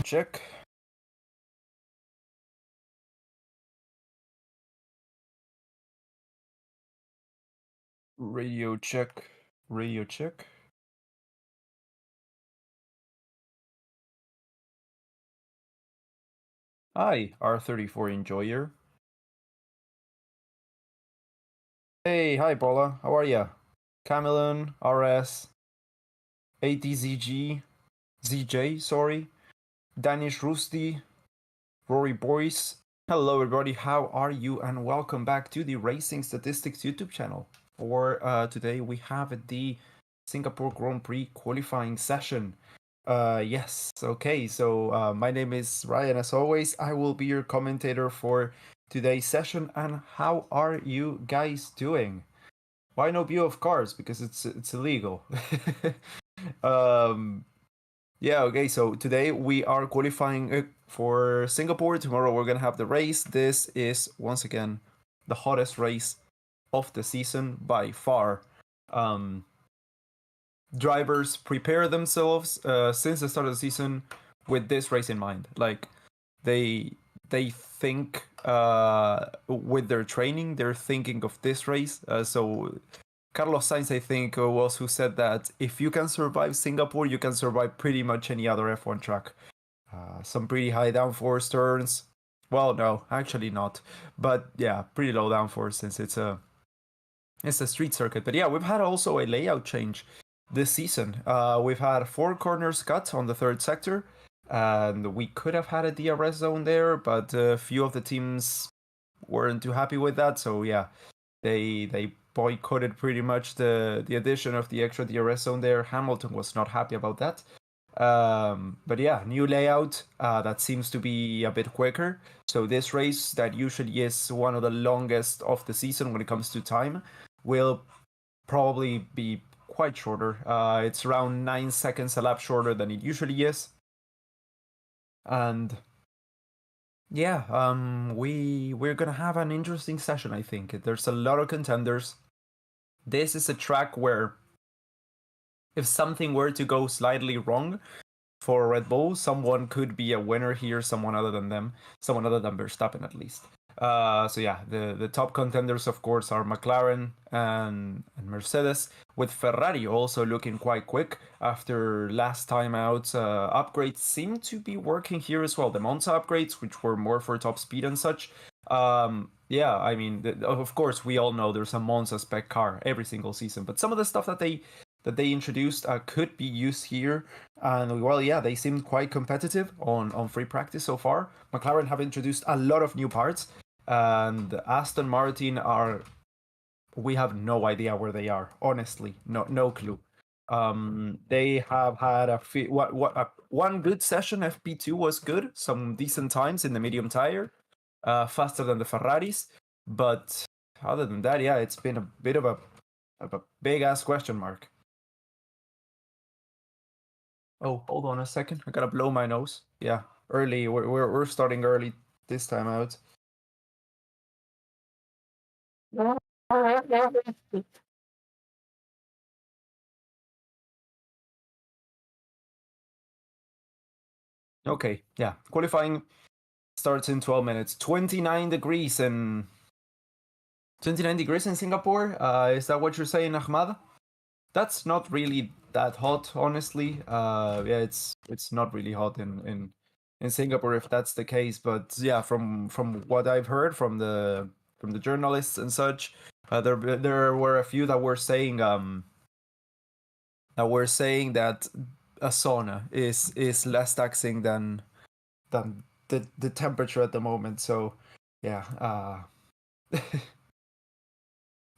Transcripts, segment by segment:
check. Radio check. Radio check. Hi, R34 Enjoyer. Hey, hi Paula, how are ya? Camelon, RS, ATZG, ZJ, sorry, Danish Rusty, Rory Boyce. Hello everybody, how are you? And welcome back to the Racing Statistics YouTube channel. For today we have the Singapore Grand Prix qualifying session. Yes, okay, so my name is Ryan. As always, I will be your commentator for today's session. And how are you guys doing? Why no view of cars? Because it's illegal. Yeah, okay, so today we are qualifying for Singapore. Tomorrow we're gonna have the race. This is, once again, the hottest race of the season by far. Drivers prepare themselves since the start of the season with this race in mind. Like, they think with their training, they're thinking of this race. So Carlos Sainz, I think, was who said that if you can survive Singapore, you can survive pretty much any other F1 track. Some pretty high downforce turns. Well, no, actually not. But yeah, pretty low downforce since it's a street circuit. But yeah, we've had also a layout change this season. We've had 4 corners cut on the third sector, and we could have had a DRS zone there, but a few of the teams weren't too happy with that. So yeah, they boycotted pretty much the addition of the extra DRS zone there. Hamilton was not happy about that. But yeah, new layout that seems to be a bit quicker. So this race that usually is one of the longest of the season when it comes to time will probably be quite shorter. It's around 9 seconds a lap shorter than it usually is. And yeah, we're gonna have an interesting session, I think. There's a lot of contenders. This is a track where if something were to go slightly wrong for Red Bull, someone could be a winner here, someone other than them, someone other than Verstappen at least. So yeah, the top contenders, of course, are McLaren and Mercedes, with Ferrari also looking quite quick after last time out. Upgrades seem to be working here as well. The Monza upgrades, which were more for top speed and such. Yeah, I mean, of course, we all know there's a Monza spec car every single season, but some of the stuff that they introduced could be used here. And well, yeah, they seemed quite competitive on free practice so far. McLaren have introduced a lot of new parts, and Aston Martin we have no idea where they are. Honestly, no clue. They have had one good session. FP2 was good, some decent times in the medium tire, faster than the Ferraris. But other than that, yeah, it's been a bit of a big ass question mark. Oh, hold on a second. I gotta blow my nose. Yeah, early. We're starting early this time out. Okay, yeah. Qualifying starts in 12 minutes. 29 degrees in 29 degrees in Singapore. Is that what you're saying, Ahmad? That's not really that hot, honestly. Yeah, it's not really hot in Singapore if that's the case. But yeah, from what I've heard from the journalists and such, there were a few that were saying that a sauna is less taxing than the temperature at the moment. So yeah,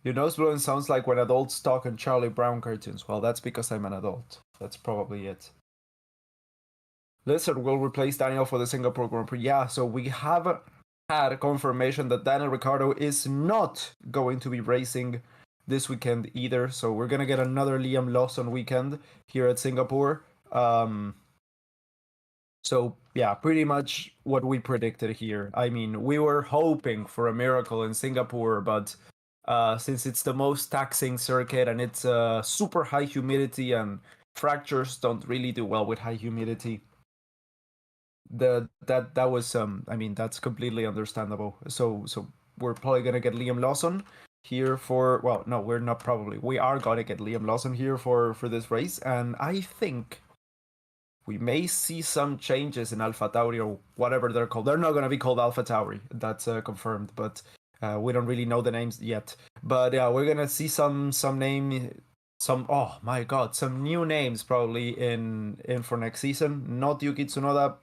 your nose blowing sounds like when adults talk in Charlie Brown cartoons. Well, that's because I'm an adult. That's probably it. Lizard will replace Daniel for the Singapore Grand Prix. Yeah, so we have had confirmation that Daniel Ricciardo is not going to be racing this weekend either. So we're gonna get another Liam Lawson weekend here at Singapore. So yeah, pretty much what we predicted here. I mean, we were hoping for a miracle in Singapore, but since it's the most taxing circuit and it's super high humidity and fractures don't really do well with high humidity, that was I mean, that's completely understandable. So we're probably gonna get Liam Lawson here for, well, no, we're not probably, we are gonna get Liam Lawson here for this race, and I think we may see some changes in Alpha Tauri or whatever they're called. They're not gonna be called Alpha Tauri, that's confirmed, but we don't really know the names yet. But yeah, we're gonna see some name, some, oh my god, some new names probably in for next season. Not Yuki Tsunoda,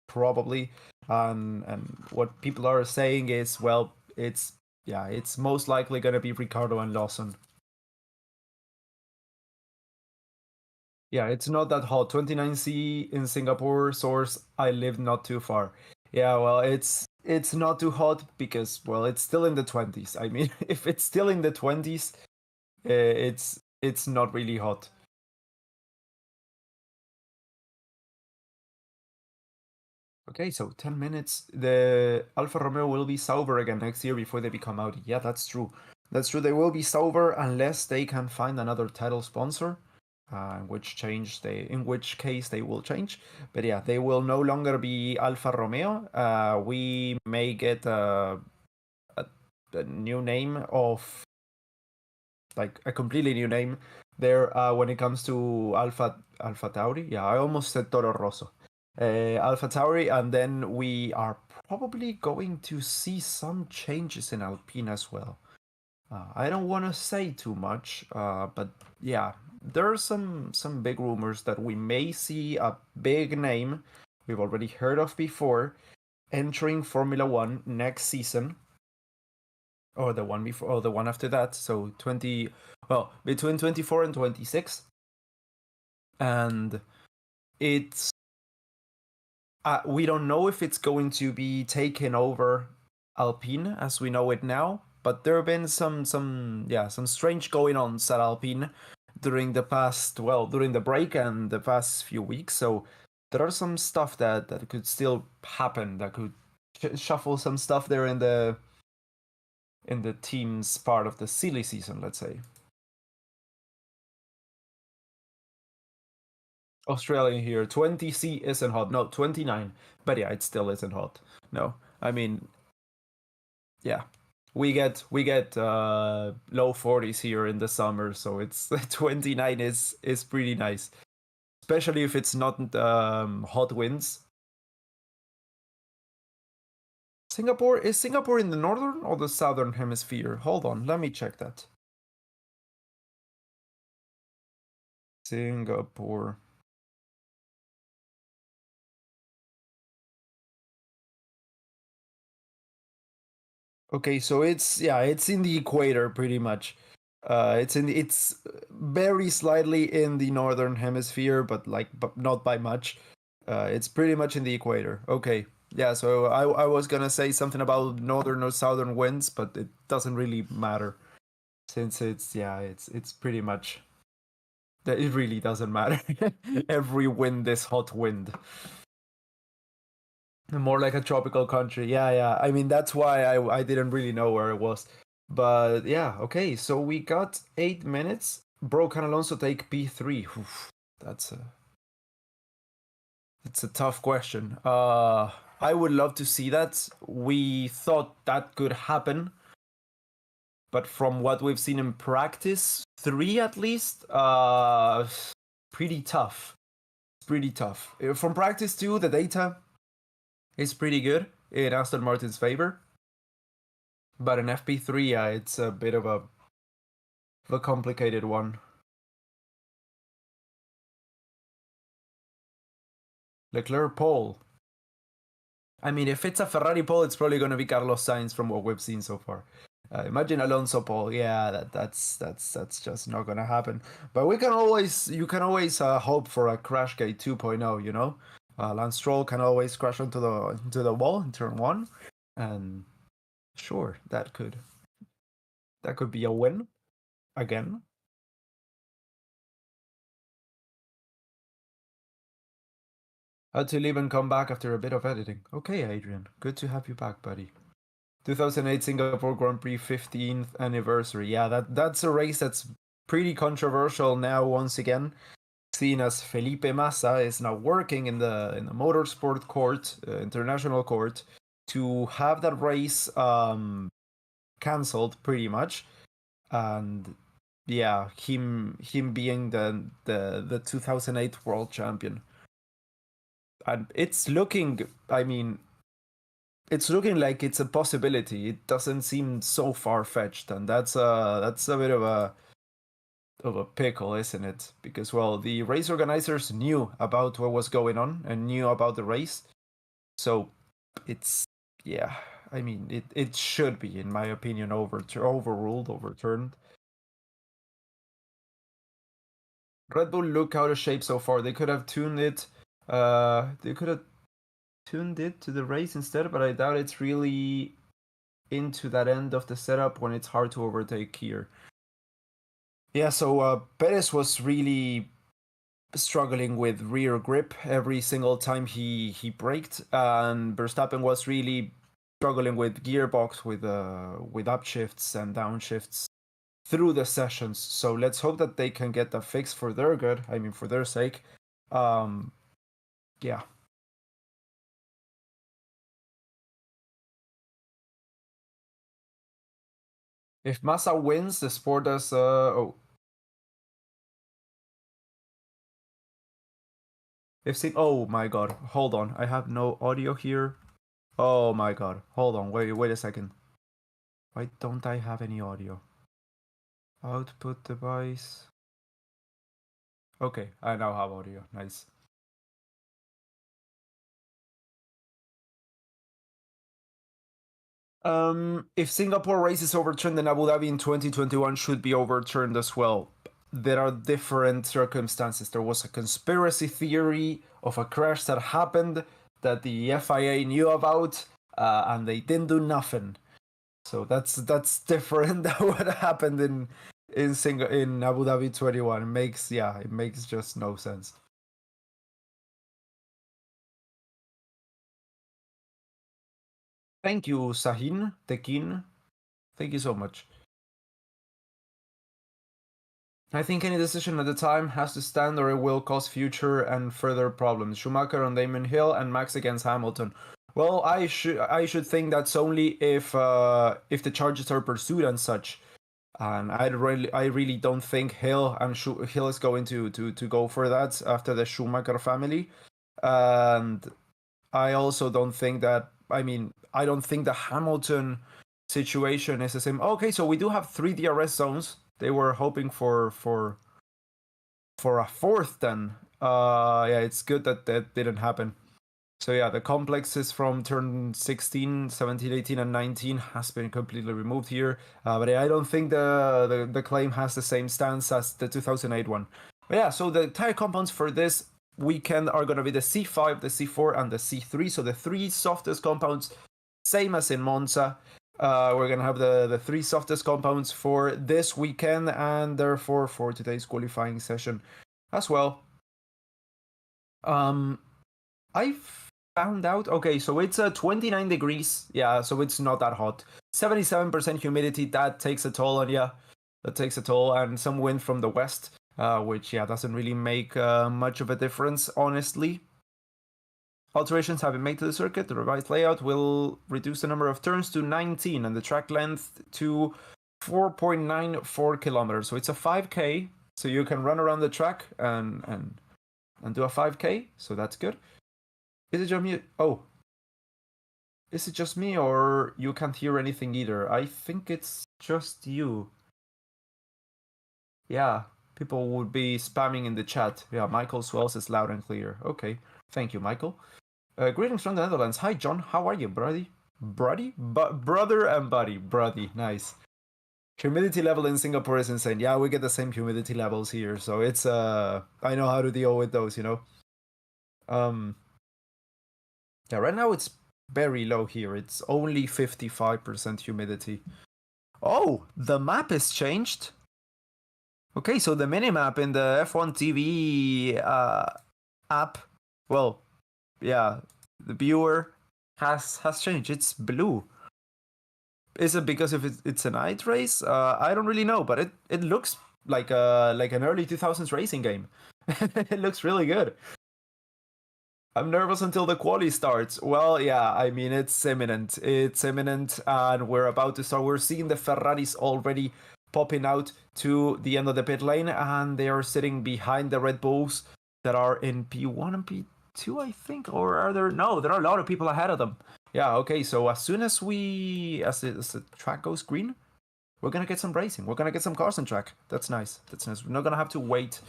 probably. And what people are saying is, well, it's, yeah, it's most likely gonna be Ricardo and Lawson. Yeah, it's not that hot. 29C in Singapore. Source: I live not too far. Yeah, well, it's not too hot because, well, it's still in the 20s. I mean, if it's still in the 20s, it's not really hot. Okay, so 10 minutes. The Alfa Romeo will be sober again next year before they become Audi. Yeah, that's true. That's true. They will be sober unless they can find another title sponsor, in which case they will change. But yeah, they will no longer be Alfa Romeo. We may get a new name of, like, a completely new name there when it comes to Alpha Tauri. Yeah, I almost said Toro Rosso. Alpha Tauri, and then we are probably going to see some changes in Alpine as well. I don't want to say too much, but yeah, there are some big rumors that we may see a big name we've already heard of before entering Formula One next season, or the one before, or the one after that. So 20, well, between 24 and 26, and it's we don't know if it's going to be taken over Alpine as we know it now, but there have been some strange going on at Alpine during the past, well, during the break and the past few weeks. So there are some stuff that could still happen, that could shuffle some stuff there in the team's part of the silly season, let's say. Australian here, 20C isn't hot. No, 29. But yeah, it still isn't hot. No, I mean, yeah, we get low 40s here in the summer, so it's 29 is pretty nice, especially if it's not hot winds. Singapore in the northern or the southern hemisphere? Hold on, let me check that. Singapore. Okay, so it's, yeah, it's in the equator pretty much. It's very slightly in the northern hemisphere, but not by much. It's pretty much in the equator. Okay. Yeah, so I was gonna say something about northern or southern winds, but it doesn't really matter since it's, yeah, it's pretty much that it really doesn't matter. Every wind is hot wind. More like a tropical country. Yeah, yeah. I mean, that's why I didn't really know where it was. But yeah, okay. So we got 8 minutes. Bro, can Alonso take P3? Oof, that's a tough question. I would love to see that. We thought that could happen, but from what we've seen in practice, three at least, pretty tough. It's pretty tough. From practice too, the data is pretty good in Aston Martin's favor. But in FP3, yeah, it's a bit of a complicated one. Leclerc pole. I mean, if it's a Ferrari pole, it's probably going to be Carlos Sainz from what we've seen so far. Imagine Alonso pole. Yeah, that's just not going to happen. But you can always hope for a crash gate 2.0. You know, Lance Stroll can always crash into the wall in turn one, and sure, that could be a win again. Had to leave and come back after a bit of editing. Okay, Adrian, good to have you back, buddy. 2008 Singapore Grand Prix 15th anniversary. Yeah, that's a race that's pretty controversial now once again, seeing as Felipe Massa is now working in the motorsport court, international court, to have that race cancelled pretty much, and yeah, him being the 2008 world champion, and it's looking. I mean, it's looking like it's a possibility. It doesn't seem so far fetched, and that's a bit of a pickle, isn't it? Because well, the race organizers knew about what was going on and knew about the race, so it's yeah. I mean, it should be, in my opinion, overturned. Red Bull look out of shape so far. They could have tuned it. They could have tuned it to the race instead, but I doubt it's really into that end of the setup when it's hard to overtake here. Yeah, so Perez was really struggling with rear grip every single time he braked, and Verstappen was really struggling with gearbox, with upshifts and downshifts through the sessions. So let's hope that they can get that fixed for their good. I mean, for their sake. Yeah. If Massa wins, the sport does. Oh, oh my god, hold on. I have no audio here. Oh my god. Hold on. Wait a second. Why don't I have any audio? Output device. Okay, I now have audio. Nice. If Singapore race is overturned, then Abu Dhabi in 2021 should be overturned as well. There are different circumstances. There was a conspiracy theory of a crash that happened that the FIA knew about, and they didn't do nothing. So that's different than what happened in Abu Dhabi 21. It makes just no sense. Thank you, Sahin Tekin. Thank you so much. I think any decision at the time has to stand or it will cause future and further problems. Schumacher on Damon Hill and Max against Hamilton. Well, I should think that's only if the charges are pursued and such. And I really don't think Hill is going to go for that after the Schumacher family. And I also don't think that. I mean, I don't think the Hamilton situation is the same. Okay, so we do have 3 DRS zones. They were hoping for a fourth then. Yeah, it's good that that didn't happen. So yeah, the complexes from turn 16, 17, 18, and 19 has been completely removed here. But I don't think the claim has the same stance as the 2008 one. But yeah, so the tire compounds for this weekend are going to be the C5, the C4, and the C3. So the 3 softest compounds, same as in Monza. We're going to have the 3 softest compounds for this weekend, and therefore for today's qualifying session as well. I found out. Okay, so it's 29 degrees. Yeah, so it's not that hot. 77% humidity. That takes a toll on you. That takes a toll, and some wind from the west, which doesn't really make much of a difference, honestly. Alterations have been made to the circuit. The revised layout will reduce the number of turns to 19 and the track length to 4.94 kilometers. So it's a 5K. So you can run around the track and do a 5K. So that's good. Is it just me? Oh. Is it just me or you can't hear anything either? I think it's just you. Yeah, people would be spamming in the chat. Yeah, Michael Swells is loud and clear. Okay, thank you, Michael. Greetings from the Netherlands. Hi, John. How are you, brother? Brother and buddy. Brody. Nice. Humidity level in Singapore is insane. Yeah, we get the same humidity levels here, so it's I know how to deal with those, you know. Yeah, right now it's very low here. It's only 55% humidity. Oh, the map is changed. Okay, so the minimap in the F1 TV app, well, yeah, the viewer has changed. It's blue. Is it because if it's a night race? I don't really know, but it looks like an early 2000s racing game. It looks really good. I'm nervous until the quali starts. Well, yeah, I mean, it's imminent. It's imminent, and we're about to start. We're seeing the Ferraris already popping out to the end of the pit lane, and they are sitting behind the Red Bulls that are in P1 and P2, I think. Or are there? No, there are a lot of people ahead of them. Yeah, okay, so as soon as as the track goes green, we're gonna get some racing. We're gonna get some cars on track. That's nice. That's nice. We're not gonna have to wait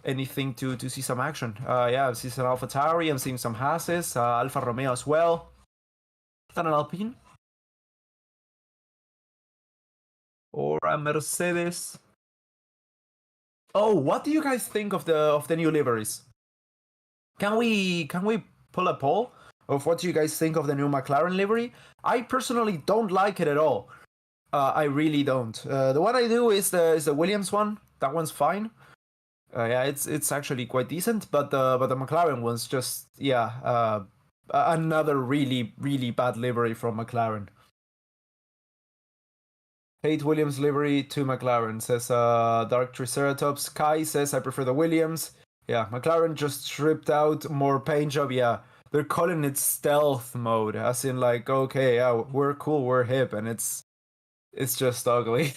anything to see some action. Yeah, I've seen some AlphaTauri, I'm seeing some Hases, Alfa Romeo as well. Is that an Alpine? Or a Mercedes? Oh, what do you guys think of the new liveries? Can we pull a poll of what you guys think of the new McLaren livery? I personally don't like it at all. I really don't. The one I do is the Williams one. That one's fine. Yeah, it's actually quite decent, but the McLaren one's just another really bad livery from McLaren. Hate Williams livery to McLaren, says Dark Triceratops. Kai says I prefer the Williams. Yeah, McLaren just stripped out more paint job. Yeah, they're calling it stealth mode, as in like, okay, yeah, we're cool, we're hip, and it's just ugly.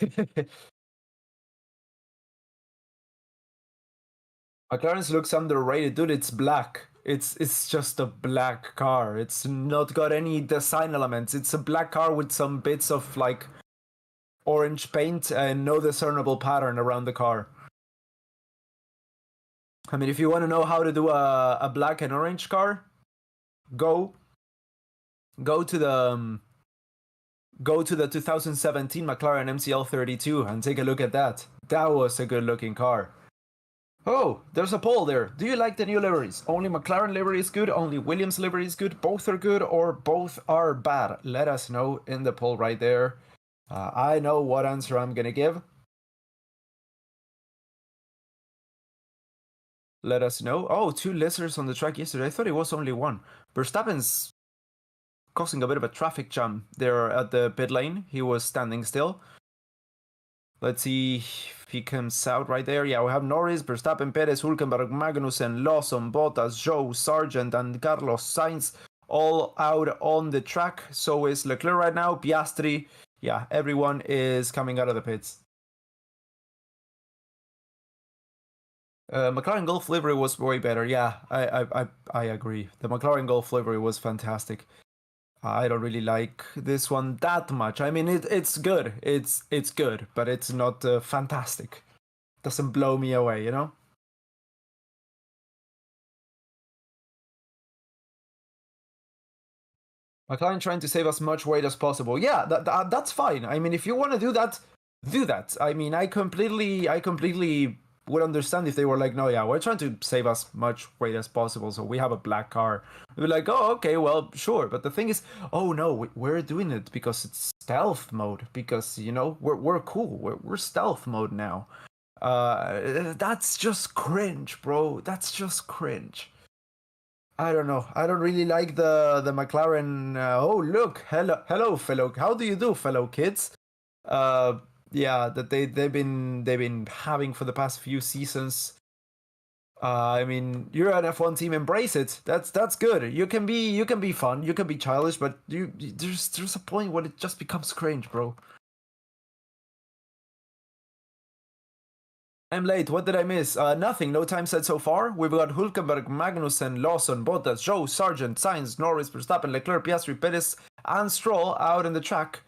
McLaren's looks underrated, dude. It's black. It's just a black car. It's not got any design elements. It's a black car with some bits of like orange paint and no discernible pattern around the car. I mean, if you want to know how to do a black and orange car, go to the 2017 McLaren MCL32 and take a look at that. That was a good looking car. Oh, there's a poll there. Do you like the new liveries? Only McLaren livery is good, only Williams livery is good, both are good, or both are bad? Let us know in the poll right there. I know what answer I'm gonna give. Let us know. Oh, 2 lizards on the track yesterday. I thought it was only 1. Verstappen's causing a bit of a traffic jam there at the pit lane. He was standing still. Let's see if he comes out right there. Yeah, we have Norris, Verstappen, Perez, Hülkenberg, Magnussen, Lawson, Bottas, Joe, Sargent, and Carlos Sainz all out on the track. So is Leclerc right now, Piastri. Yeah, everyone is coming out of the pits. McLaren Golf livery was way better. Yeah, I agree. The McLaren Golf livery was fantastic. I don't really like this one that much. I mean, it's good. It's good, but it's not fantastic. Doesn't blow me away, you know? McLaren trying to save as much weight as possible. Yeah, that's fine. I mean, if you want to do that, do that. I mean, I completely would understand if they were like, no, yeah, we're trying to save as much weight as possible, so we have a black car. We'd be like, oh, okay, well, sure. But the thing is, oh no, we're doing it because it's stealth mode. Because you know, we're cool. We're stealth mode now. That's just cringe, bro. That's just cringe. I don't know. I don't really like the McLaren. Oh look, hello, fellow. How do you do, fellow kids? Yeah, that they've been having for the past few seasons. I mean, you're an F1 team. Embrace it. That's good. You can be fun. You can be childish, but there's a point where it just becomes cringe, bro. I'm late. What did I miss? Nothing. No time set so far. We've got Hülkenberg, Magnussen, Lawson, Bottas, Joe, Sargent, Sainz, Norris, Verstappen, Leclerc, Piastri, Perez, and Stroll out in the track.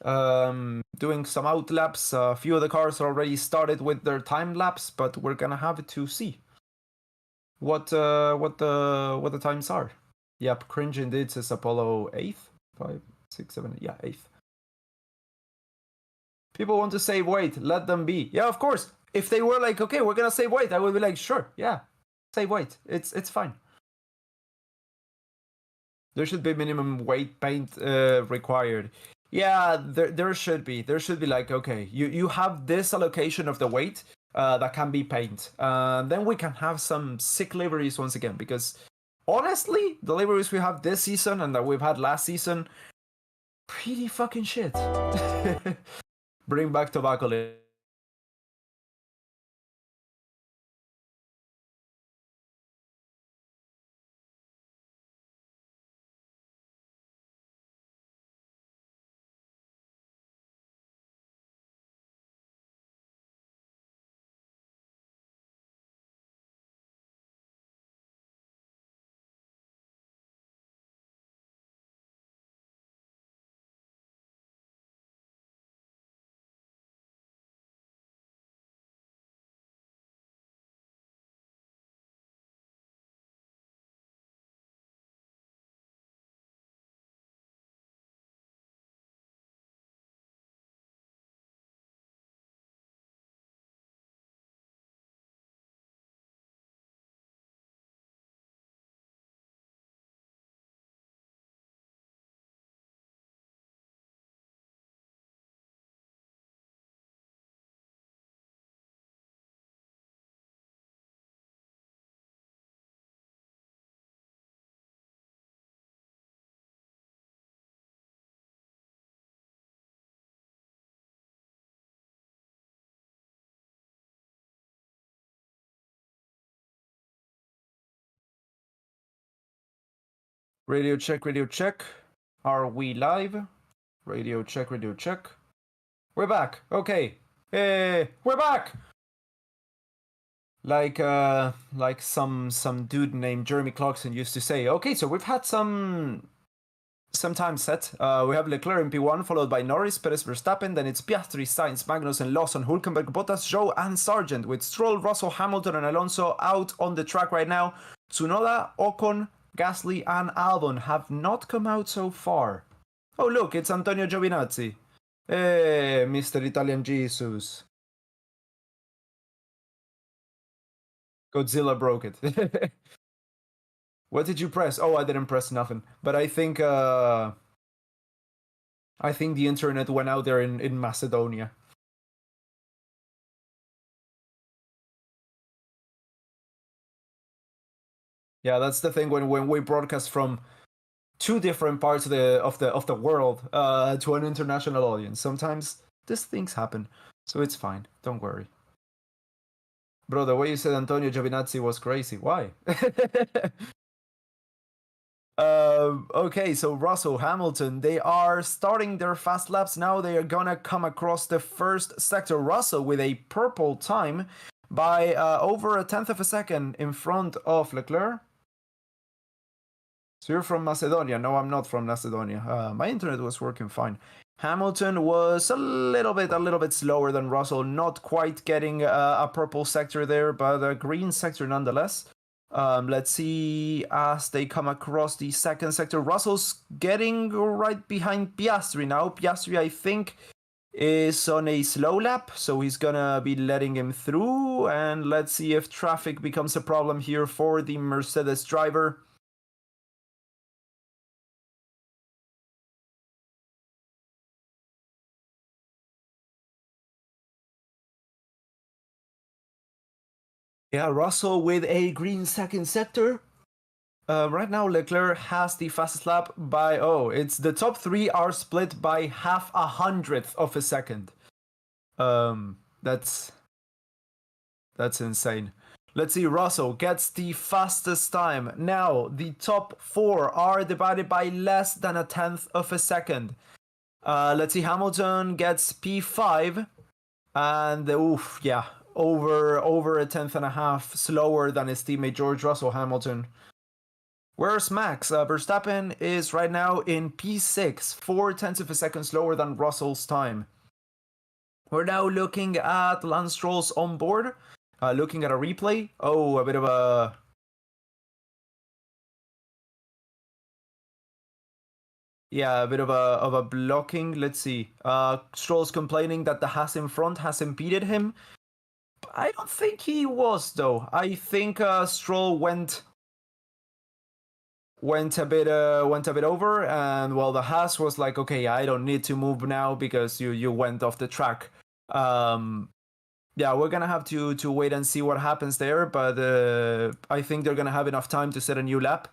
Doing some out laps. A few of the cars already started with their time lapse, but we're gonna have to see what the times are. Yep, cringe indeed, says Apollo 8th, 5, 6, 7, yeah, 8th. People want to save weight, let them be. Yeah, of course. If they were like, okay, we're gonna save weight, I would be like, sure, yeah, save weight. It's fine. There should be minimum weight paint required. Yeah, there should be. There should be like, okay, you have this allocation of the weight that can be paint. Then we can have some sick liveries once again, because honestly, the liveries we have this season and that we've had last season, pretty fucking shit. Bring back tobacco. Radio check, radio check. Are we live? Radio check, radio check. We're back. Okay. Hey, we're back. Like some dude named Jeremy Clarkson used to say. Okay, so we've had some time set. We have Leclerc in P1, followed by Norris, Perez, Verstappen. Then it's Piastri, Sainz, Magnussen, Lawson, Hülkenberg, Bottas, Zhou, and Sargent, with Stroll, Russell, Hamilton, and Alonso out on the track right now. Tsunoda, Ocon, Gasly, and Albon have not come out so far. Oh, look, it's Antonio Giovinazzi. Hey, Mr. Italian Jesus. Godzilla broke it. What did you press? Oh, I didn't press nothing. But I think the internet went out there in Macedonia. Yeah, that's the thing when we broadcast from two different parts of the world to an international audience. Sometimes these things happen, so it's fine. Don't worry. Bro, the way you said Antonio Giovinazzi was crazy. Why? Okay, so Russell, Hamilton, they are starting their fast laps now. They are gonna come across the first sector. Russell with a purple time by over a tenth of a second in front of Leclerc. So you're from Macedonia? No, I'm not from Macedonia. My internet was working fine. Hamilton was a little bit slower than Russell, not quite getting a purple sector there, but a green sector nonetheless. Let's see as they come across the second sector. Russell's getting right behind Piastri now. Piastri, I think, is on a slow lap, so he's gonna be letting him through. And let's see if traffic becomes a problem here for the Mercedes driver. Yeah, Russell with a green second sector. Right now, Leclerc has the fastest lap by, it's the top three are split by 0.5 of a second. That's insane. Let's see, Russell gets the fastest time. Now, the top four are divided by less than a tenth of a second. Let's see, Hamilton gets P5, and over a tenth and a half slower than his teammate George Russell Hamilton. Where's Max? Verstappen is right now in P6, 0.4 of a second slower than Russell's time. We're now looking at Lance Stroll's onboard, looking at a replay. Oh, a bit of a... Yeah, a bit of a blocking. Let's see. Stroll's complaining that the Haas in front has impeded him. I don't think he was, though. I think Stroll went a bit over, and well, the Haas was like, okay, I don't need to move now because you went off the track. Yeah, we're gonna have to wait and see what happens there, but I think they're gonna have enough time to set a new lap.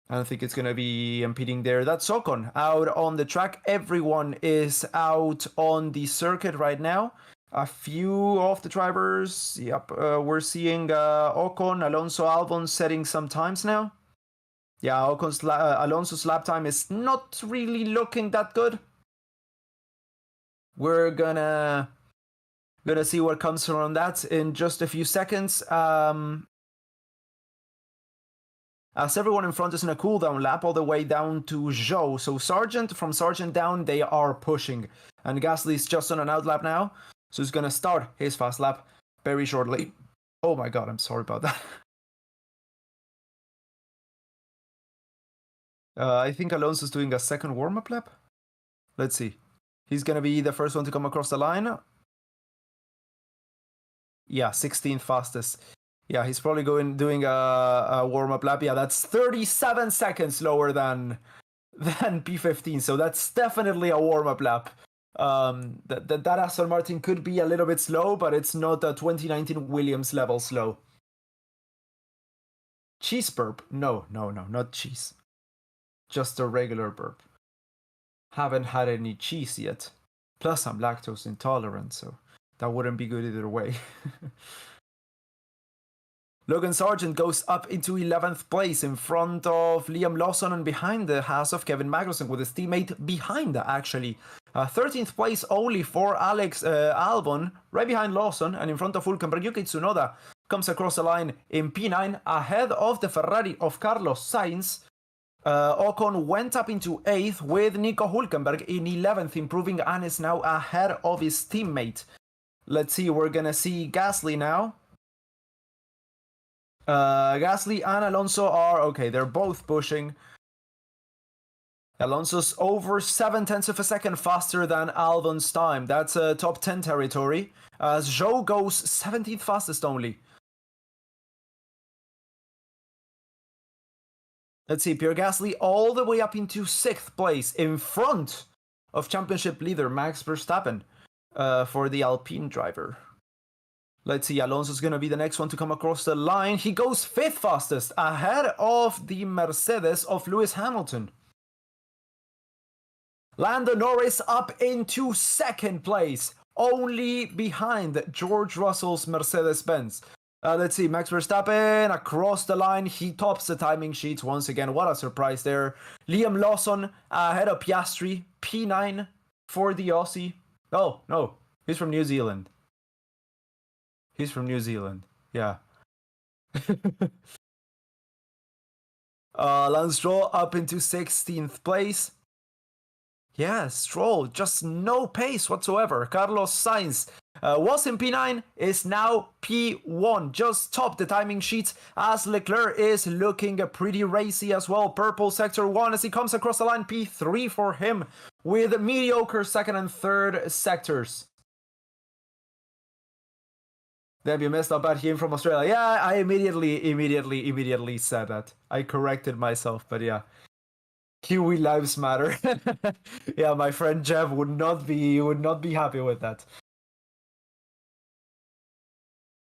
I don't think it's gonna be impeding there. That's Ocon out on the track. Everyone is out on the circuit right now. A few of the drivers, we're seeing Ocon, Alonso, Albon setting some times now. Yeah, Alonso's lap time is not really looking that good. We're gonna see what comes from that in just a few seconds. As everyone in front is in a cooldown lap all the way down to Zhou. So from Sargent down, they are pushing. And Gasly's just on an out lap now. So he's gonna start his fast lap very shortly. Oh my god, I'm sorry about that. I think Alonso's doing a second warm-up lap. Let's see. He's gonna be the first one to come across the line. Yeah, 16th fastest. Yeah, he's probably doing a warm-up lap. Yeah, that's 37 seconds slower than P15. So that's definitely a warm-up lap. That Aston Martin could be a little bit slow, but it's not a 2019 Williams level slow. Cheese burp? No, not cheese. Just a regular burp. Haven't had any cheese yet. Plus, I'm lactose intolerant, so that wouldn't be good either way. Logan Sargent goes up into 11th place in front of Liam Lawson and behind the Haas of Kevin Magnussen with his teammate behind, actually. 13th place only for Alex Albon, right behind Lawson and in front of Hülkenberg. Yuki Tsunoda comes across the line in P9 ahead of the Ferrari of Carlos Sainz. Ocon went up into 8th with Nico Hülkenberg in 11th, improving and is now ahead of his teammate. Let's see, we're gonna see Gasly now. Gasly and Alonso are okay, they're both pushing. Alonso's over 0.7 of a second faster than Albon's time. That's top 10 territory. Zhou goes 17th fastest only. Let's see, Pierre Gasly all the way up into 6th place in front of championship leader Max Verstappen for the Alpine driver. Let's see, Alonso's going to be the next one to come across the line. He goes 5th fastest, ahead of the Mercedes of Lewis Hamilton. Lando Norris up into 2nd place, only behind George Russell's Mercedes-Benz. Let's see, Max Verstappen across the line. He tops the timing sheets once again. What a surprise there. Liam Lawson ahead of Piastri, P9 for the Aussie. Oh, no, he's from New Zealand. He's from New Zealand, yeah. Lance Stroll up into 16th place. Yeah, Stroll, just no pace whatsoever. Carlos Sainz was in P9, is now P1. Just top the timing sheets as Leclerc is looking pretty racy as well. Purple sector 1 as he comes across the line. P3 for him with mediocre 2nd and 3rd sectors. Damn, you messed up at him from Australia. Yeah, I immediately said that. I corrected myself, but yeah. Kiwi lives matter. Yeah, my friend Jeff would not be happy with that.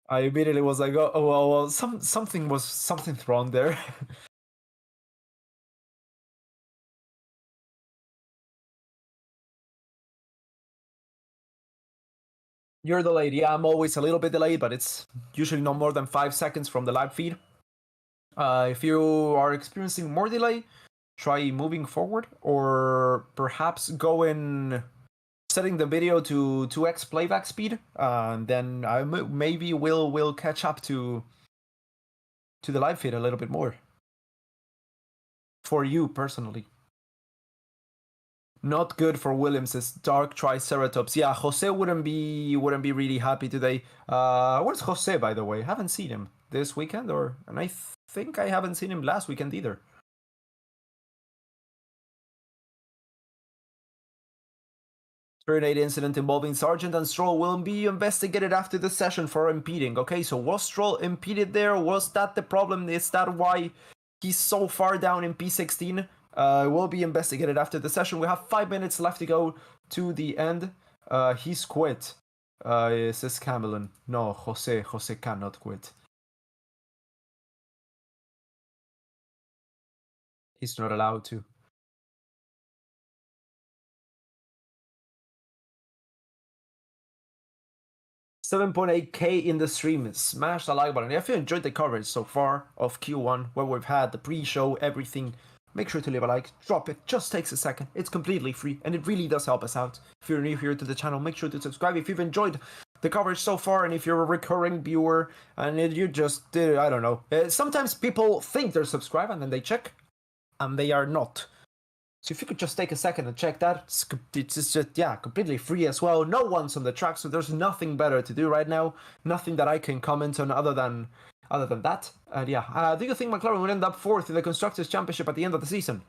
I immediately was like, oh well, something's wrong there. You're delayed. Yeah, I'm always a little bit delayed, but it's usually no more than 5 seconds from the live feed. If you are experiencing more delay, try moving forward, or perhaps go in setting the video to 2x playback speed, and then I maybe will catch up to the live feed a little bit more. For you personally. Not good for Williams' Dark Triceratops. Yeah, Jose wouldn't be really happy today. Where's Jose, by the way? Haven't seen him this weekend, and I think I haven't seen him last weekend either. Turn 8 incident involving Sargent and Stroll will be investigated after the session for impeding. Okay, so was Stroll impeded there? Was that the problem? Is that why he's so far down in P16? Will be investigated after the session. We have 5 minutes left to go to the end. He's quit, says Camelon. No, Jose cannot quit. He's not allowed to. 7.8k in the stream. Smash the like button. If you enjoyed the coverage so far of Q1, where we've had the pre-show, everything, make sure to leave a like, drop it, just takes a second. It's completely free, and it really does help us out. If you're new here to the channel, make sure to subscribe if you've enjoyed the coverage so far, and if you're a recurring viewer, and you just, I don't know. Sometimes people think they're subscribed, and then they check, and they are not. So if you could just take a second and check that, it's just, yeah, completely free as well. No one's on the track, so there's nothing better to do right now. Nothing that I can comment on other than that. And yeah, do you think McLaren will end up 4th in the Constructors' Championship at the end of the season?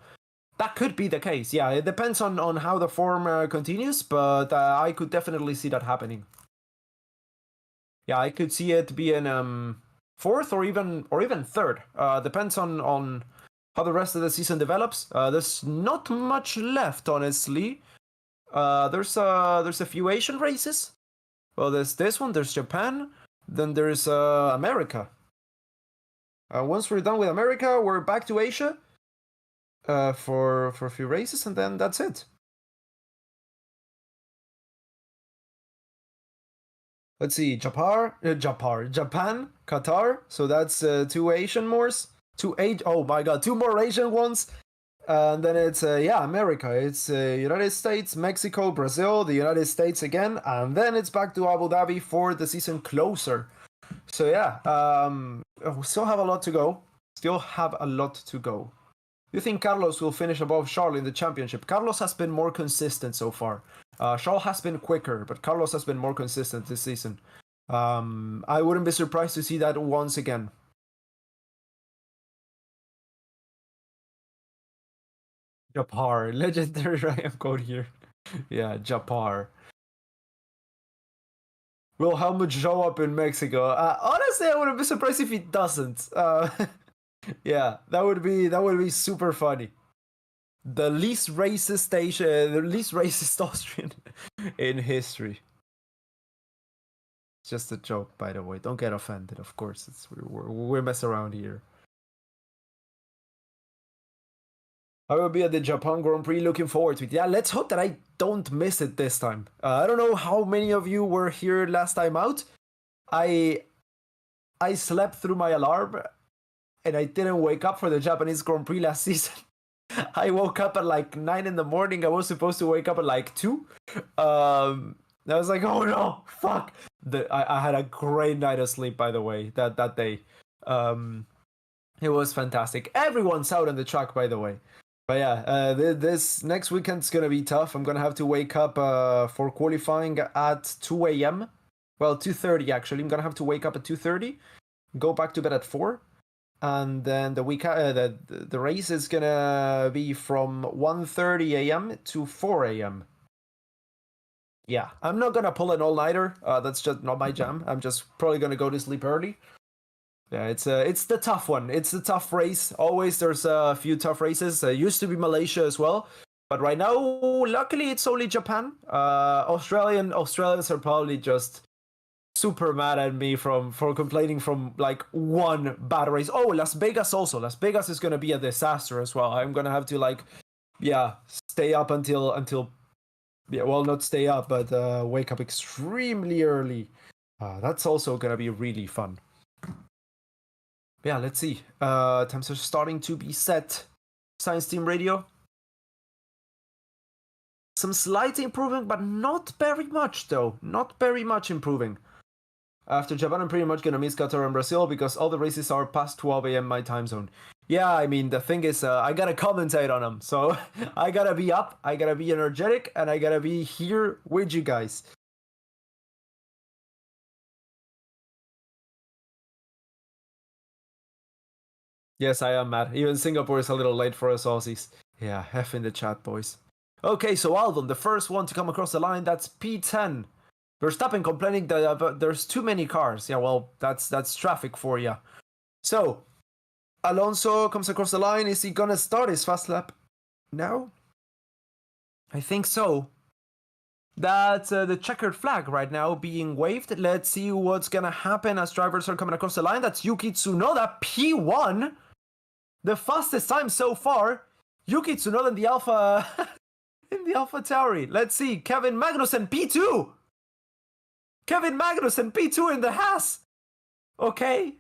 That could be the case, yeah. It depends on how the form continues, but I could definitely see that happening. Yeah, I could see it being 4th or even 3rd. Depends on how the rest of the season develops. There's not much left, honestly. There's a few Asian races. Well, there's this one, there's Japan, then there's America. Once we're done with America, we're back to Asia for a few races, and then that's it. Let's see, Japan, Qatar. So that's 2 Asian oh my god, 2 more Asian ones. And then it's America. It's United States, Mexico, Brazil, the United States again, and then it's back to Abu Dhabi for the season closer. So we still have a lot to go. Do you think Carlos will finish above Charles in the championship? Carlos has been more consistent so far. Charles has been quicker, but Carlos has been more consistent this season. I wouldn't be surprised to see that once again. Japar, legendary Ryan code here. Yeah, Japar. Will Helmut show up in Mexico? Honestly, I wouldn't be surprised if he doesn't. Yeah, that would be super funny. The least racist Austrian in history. It's just a joke, by the way. Don't get offended. Of course, we're messing around here. I will be at the Japan Grand Prix. Looking forward to it. Yeah, let's hope that I don't miss it this time. I don't know how many of you were here last time out. I slept through my alarm, and I didn't wake up for the Japanese Grand Prix last season. I woke up at like 9 in the morning. I was supposed to wake up at like 2. I was like, oh no, fuck. I had a great night of sleep, by the way, that day. It was fantastic. Everyone's out on the track, by the way. But yeah, this next weekend's gonna be tough. I'm gonna have to wake up for qualifying at 2 a.m. Well, 2:30 actually. I'm gonna have to wake up at 2:30, go back to bed at 4, and then the race is gonna be from 1:30 a.m. to 4 a.m. Yeah, I'm not gonna pull an all-nighter. That's just not my jam. I'm just probably gonna go to sleep early. Yeah, it's the tough one. It's a tough race. Always there's a few tough races. Used to be Malaysia as well, but right now, luckily, it's only Japan. Australians are probably just super mad at me for complaining from like one bad race. Oh, Las Vegas also. Las Vegas is gonna be a disaster as well. I'm gonna have to stay up until well, not stay up, but wake up extremely early. That's also gonna be really fun. Yeah, let's see. Times are starting to be set. Science Team Radio. Some slight improvement, but not very much, though. Not very much improving. After Japan, I'm pretty much gonna miss Qatar and Brazil because all the races are past 12 a.m. my time zone. Yeah, I mean, the thing is, I gotta commentate on them. So I gotta be up, I gotta be energetic, and I gotta be here with you guys. Yes, I am mad. Even Singapore is a little late for us Aussies. Yeah, F in the chat, boys. Okay, so Alvin, the first one to come across the line, that's P10. Verstappen complaining that there's too many cars. Yeah, well, that's traffic for you. So, Alonso comes across the line. Is he gonna start his fast lap now? I think so. That's the checkered flag right now being waved. Let's see what's gonna happen as drivers are coming across the line. That's Yuki Tsunoda, P1. The fastest time so far. Yuki Tsunoda in the Alpha in the Alpha Tauri. Let's see. Kevin Magnussen, P2. Kevin Magnussen, P2 in the Haas. Okay.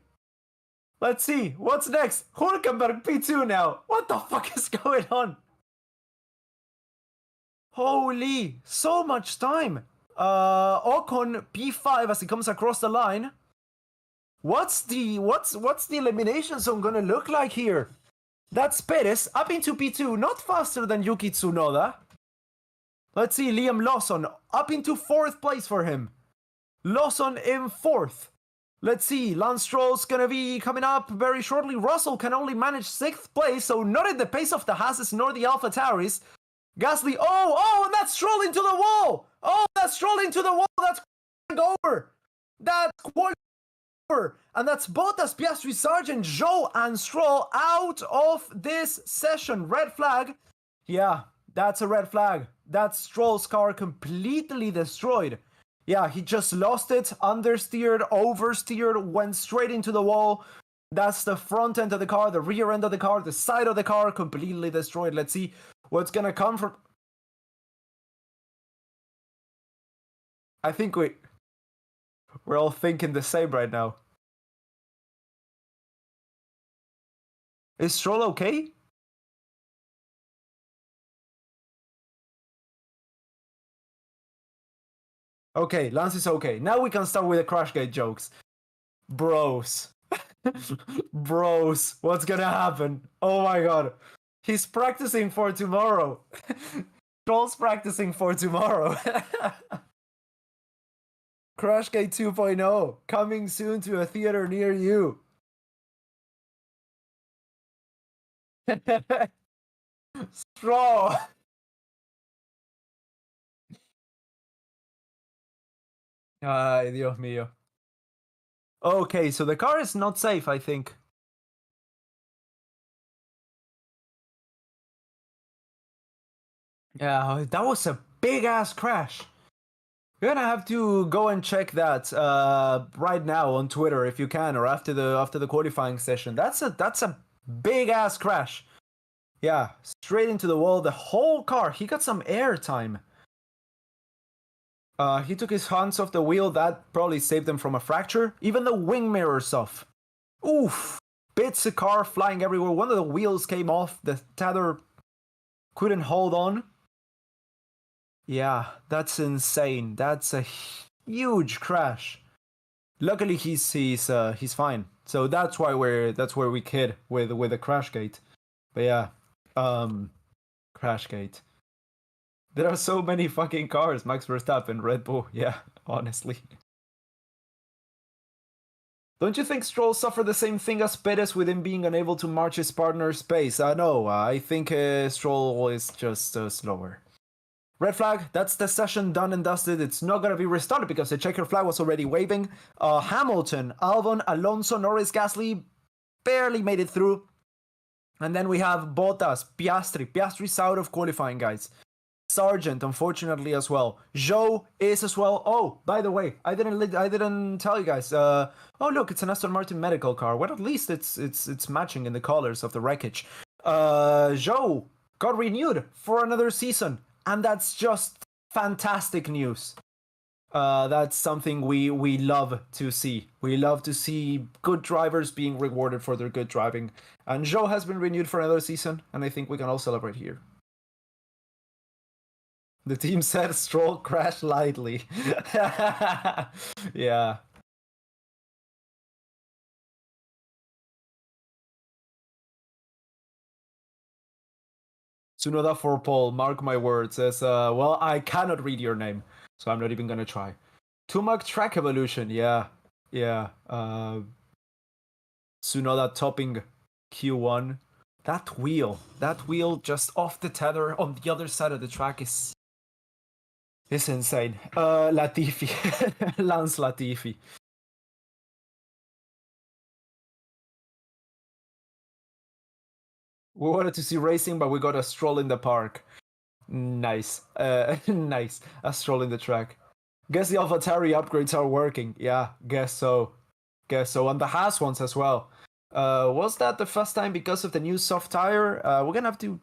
Let's see. What's next? Hulkenberg, P2 now. What the fuck is going on? Holy, so much time. Ocon, P5 as he comes across the line. What's the elimination zone gonna look like here? That's Perez up into P2, not faster than Yuki Tsunoda. Let's see, Liam Lawson up into 4th place for him. Lawson in 4th. Let's see, Lance Stroll's gonna be coming up very shortly. Russell can only manage 6th place, so not at the pace of the Haas nor the Alpha Tauris. Gasly, and that's Stroll into the wall. Oh, that's Stroll into the wall. That's over. That's over. And that's Bottas, Piastri, Sargent, Zhou, and Stroll out of this session. Red flag. Yeah, that's a red flag. That's Stroll's car completely destroyed. Yeah, he just lost it, understeered, oversteered, went straight into the wall. That's the front end of the car, the rear end of the car, the side of the car, completely destroyed. Let's see what's gonna come from... I think We're all thinking the same right now. Is Stroll okay? Okay, Lance is okay. Now we can start with the Crashgate jokes. Bros. Bros, what's gonna happen? Oh my god. He's practicing for tomorrow. Stroll's practicing for tomorrow. Crashgate 2.0, coming soon to a theater near you. Straw. Ay, Dios mío. Okay, so the car is not safe, I think. Yeah, that was a big ass crash. You're gonna have to go and check that right now on Twitter if you can, or after the qualifying session. That's a big ass crash. Yeah, straight into the wall. The whole car. He got some air time. He took his hands off the wheel. That probably saved him from a fracture. Even the wing mirrors off. Oof! Bits of car flying everywhere. One of the wheels came off. The tether couldn't hold on. Yeah, that's insane. That's a huge crash. Luckily, he's fine. So that's why we kid with the crash gate. But yeah, crash gate. There are so many fucking cars. Max Verstappen, Red Bull. Yeah, honestly. Don't you think Stroll suffered the same thing as Perez with him being unable to march his partner's pace? No, I think Stroll is just slower. Red flag, that's the session done and dusted. It's not going to be restarted because the checker flag was already waving. Hamilton, Albon, Alonso, Norris, Gasly barely made it through. And then we have Bottas, Piastri. Piastri's out of qualifying, guys. Sargent, unfortunately, as well. Zhou is as well. Oh, by the way, I didn't tell you guys. Oh, look, it's an Aston Martin medical car. Well, at least it's matching in the colors of the wreckage. Zhou got renewed for another season. And that's just fantastic news. That's something we love to see. We love to see good drivers being rewarded for their good driving. And Zhou has been renewed for another season, and I think we can all celebrate here. The team said Stroll crashed lightly. Yeah. Tsunoda for Paul, mark my words, says, well, I cannot read your name, so I'm not even gonna try. Tumak track evolution, yeah. Tsunoda topping Q1. That wheel just off the tether on the other side of the track is insane. Latifi, Lance Latifi. We wanted to see racing, but we got a stroll in the park. Nice. Nice. A stroll in the track. Guess the AlphaTauri upgrades are working. Yeah, guess so. And the Haas ones as well. Was that the first time because of the new soft tire? We're gonna have to...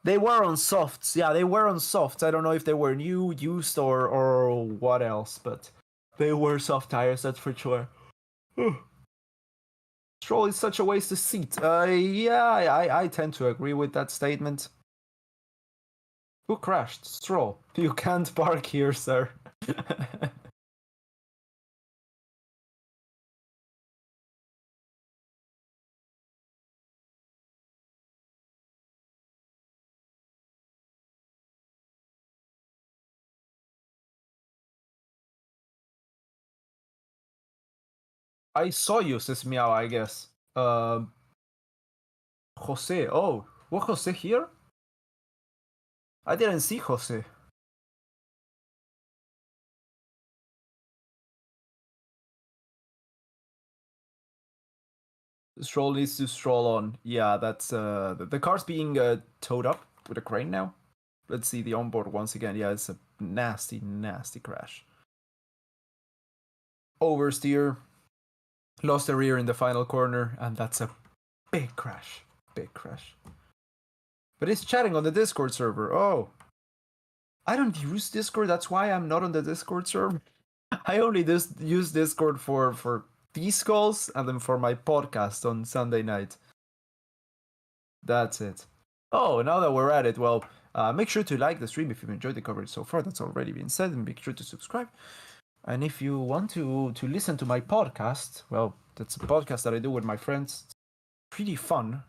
They were on softs. Yeah, they were on softs. I don't know if they were new, used, or what else, but they were soft tires, that's for sure. Stroll is such a waste of seat. Yeah, I tend to agree with that statement. Who crashed? Stroll. You can't park here, sir. I saw you, says Meow, I guess. Jose. Oh, was Jose here? I didn't see Jose. Stroll needs to stroll on. Yeah, that's the car's being towed up with a crane now. Let's see the onboard once again. Yeah, it's a nasty, nasty crash. Oversteer. Lost the rear in the final corner, and that's a big crash. Big crash. But it's chatting on the Discord server. Oh. I don't use Discord, that's why I'm not on the Discord server. I only just use Discord for these calls and then for my podcast on Sunday night. That's it. Oh, now that we're at it, well, make sure to like the stream if you've enjoyed the coverage so far. That's already been said, and make sure to subscribe. And if you want to listen to my podcast, well, that's a podcast that I do with my friends. It's pretty fun.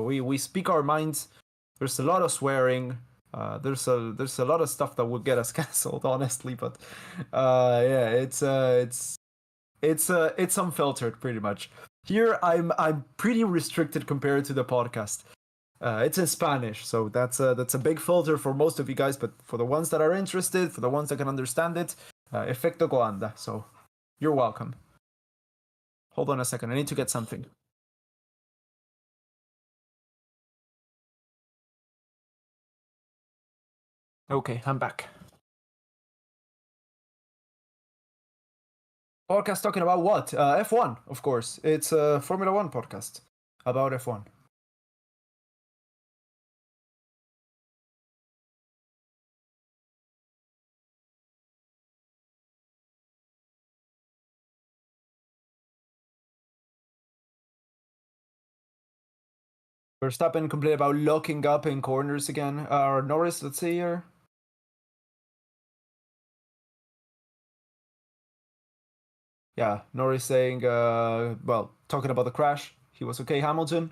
We speak our minds. There's a lot of swearing. There's a lot of stuff that would get us cancelled, honestly. But yeah, it's unfiltered pretty much. Here I'm pretty restricted compared to the podcast. It's in Spanish, so that's a big filter for most of you guys. But for the ones that are interested, for the ones that can understand it, Efecto Coanda. So you're welcome. Hold on a second. I need to get something. Okay, I'm back. Podcast talking about what? F1, of course. It's a Formula One podcast about F1. Verstappen complained about locking up in corners again. Norris, let's see here. Yeah, Norris saying, well, talking about the crash. He was okay, Hamilton.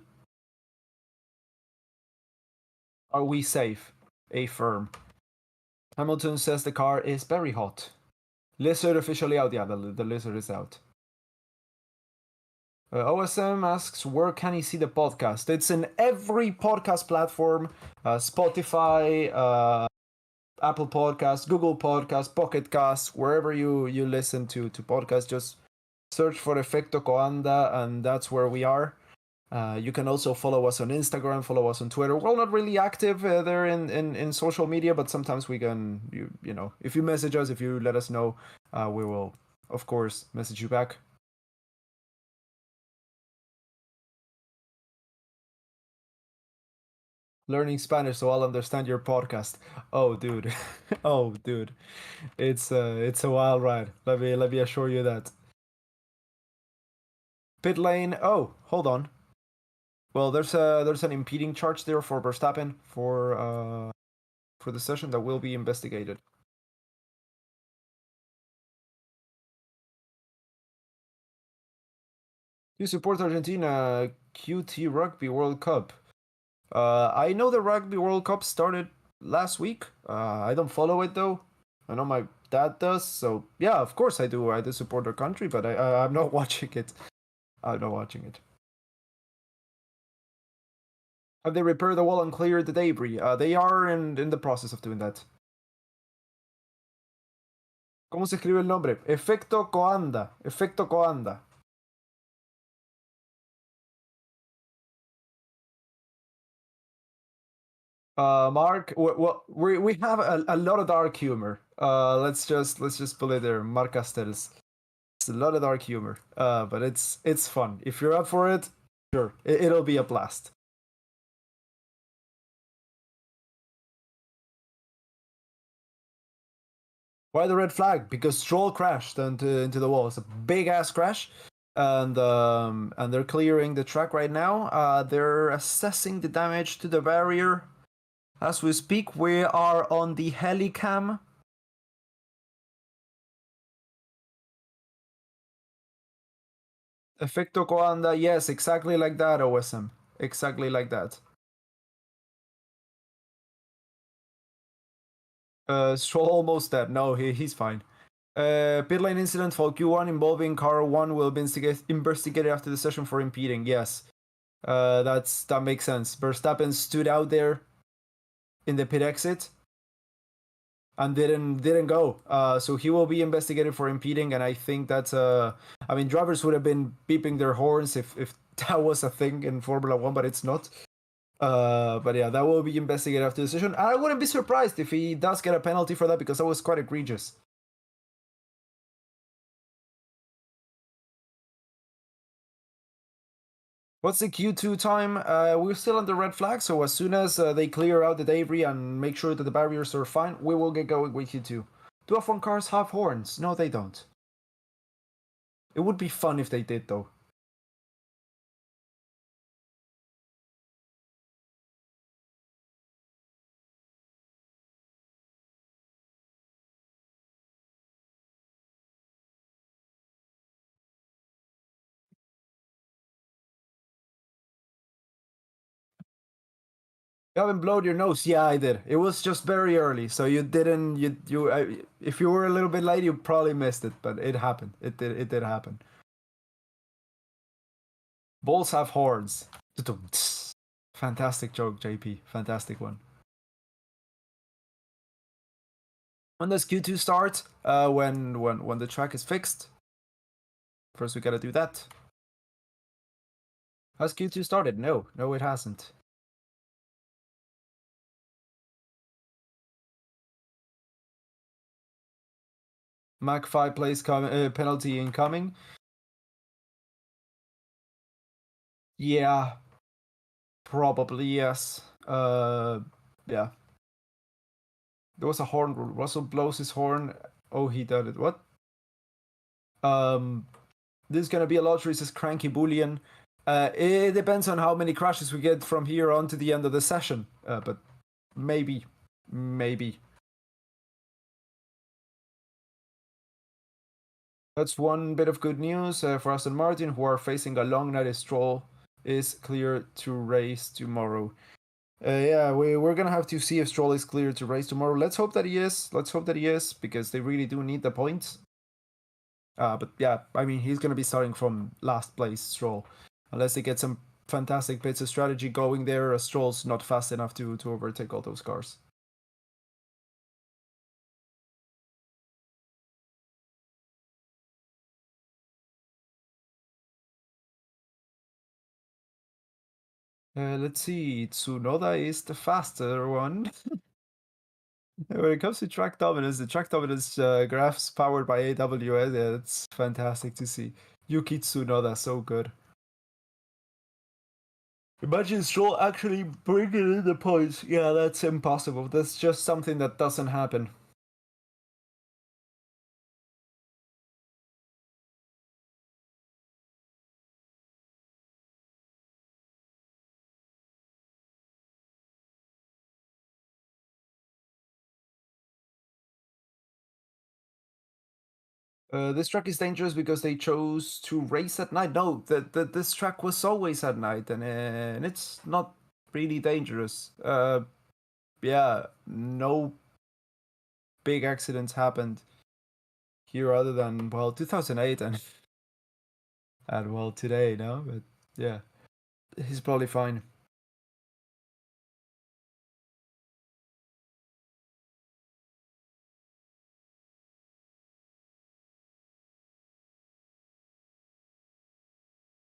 Are we safe? A firm. Hamilton says the car is very hot. Lizard officially out. Yeah, the lizard is out. OSM asks, where can he see the podcast? It's in every podcast platform. Spotify, Apple Podcasts, Google Podcasts, Pocket Casts, wherever you listen to podcasts, just search for Efecto Coanda, and that's where we are. You can also follow us on Instagram, follow us on Twitter. We're not really active there in social media, but sometimes we can, you know, if you message us, if you let us know, we will, of course, message you back. Learning Spanish so I'll understand your podcast. Oh, dude. Oh, dude. It's a wild ride. Let me assure you that. Pit lane. Oh, hold on. Well, there's an impeding charge there for Verstappen for the session that will be investigated. You support Argentina QT Rugby World Cup. I know the Rugby World Cup started last week. I don't follow it though. I know my dad does, so yeah, of course I do. I do support our country, but I'm not watching it. I'm not watching it. Have they repaired the wall and cleared the debris? They are in the process of doing that. ¿Cómo se escribe el nombre? Efecto Coanda. Efecto Coanda. Mark, we have a lot of dark humor. Let's just put it there. Mark Castells. It's a lot of dark humor. But it's fun. If you're up for it, sure, it'll be a blast. Why the red flag? Because Stroll crashed into the wall. It's a big ass crash, and they're clearing the track right now. They're assessing the damage to the barrier. As we speak, we are on the helicam. Efecto Coanda, yes, exactly like that, OSM. Exactly like that. Stroll almost dead. No, he's fine. Pit lane incident for Q1 involving car 1 will be investigated after the session for impeding. Yes, that makes sense. Verstappen stood out there in the pit exit and didn't go. So he will be investigated for impeding, and I think that's I mean, drivers would have been beeping their horns if that was a thing in Formula One, but it's not. But yeah, that will be investigated after the session. I wouldn't be surprised if he does get a penalty for that because that was quite egregious. What's the Q2 time? We're still on the red flag, so as soon as they clear out the debris and make sure that the barriers are fine, we will get going with Q2. Do F1 cars have horns? No, they don't. It would be fun if they did, though. You haven't blown your nose? Yeah, I did. It was just very early, so you didn't. If you were a little bit late, you probably missed it. But it happened. It did happen. Bulls have horns. Fantastic joke, JP. Fantastic one. When does Q2 start? When the track is fixed. First, we gotta do that. Has Q2 started? No, it hasn't. Mach 5 place penalty incoming. Yeah, probably yes. Yeah. There was a horn. Russell blows his horn. Oh, he did it. What? This is gonna be a lottery, says Cranky Boolean. It depends on how many crashes we get from here on to the end of the session. But maybe. That's one bit of good news for Aston Martin, who are facing a long night. Stroll is clear to race tomorrow. Yeah, we're gonna have to see if Stroll is clear to race tomorrow. Let's hope that he is. Because they really do need the points. But yeah, I mean, he's gonna be starting from last place, Stroll, unless they get some fantastic bits of strategy going there. Stroll's not fast enough to overtake all those cars. Let's see. Tsunoda is the faster one. When it comes to track dominance, the track dominance graphs powered by AWS, yeah, it's fantastic to see. Yuki Tsunoda, so good. Imagine Stroll actually bringing in the points. Yeah, that's impossible. That's just something that doesn't happen. This track is dangerous because they chose to race at night. No, this track was always at night, and it's not really dangerous. Yeah, no big accidents happened here other than 2008 and today, no, but yeah, he's probably fine.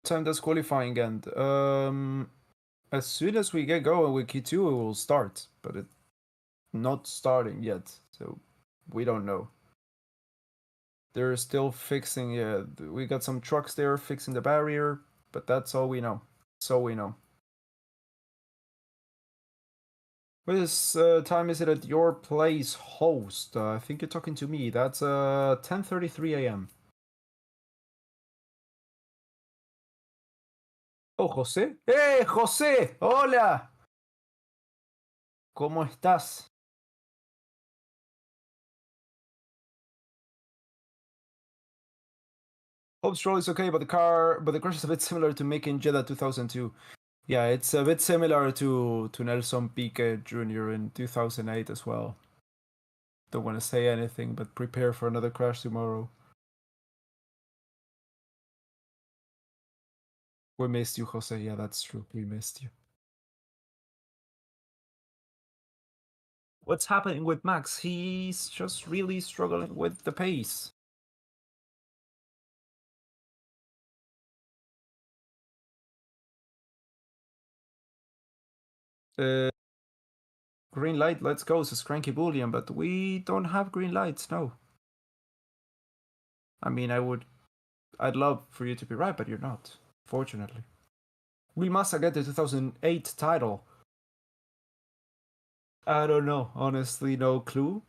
Time does qualifying end? As soon as we get going with Q2, it will start, but it's not starting yet, so we don't know. They're still fixing. Yeah, we got some trucks there fixing the barrier, but that's all we know. So we know. What is time is it at your place, host? I think you're talking to me. That's 10:33 a.m. Oh, José. ¡Hey, José! ¡Hola! ¿Cómo estás? Hope Stroll is okay, but the crash is a bit similar to making Jeddah 2002. Yeah, it's a bit similar to Nelson Piquet Jr. in 2008 as well. Don't want to say anything, but prepare for another crash tomorrow. We missed you, Jose. Yeah, that's true. We missed you. What's happening with Max? He's just really struggling with the pace. Uh, green light, let's go, says Cranky Bullion, but we don't have green lights, no. I mean, I'd love for you to be right, but you're not, fortunately. Will Massa get the 2008 title? I don't know, honestly, no clue.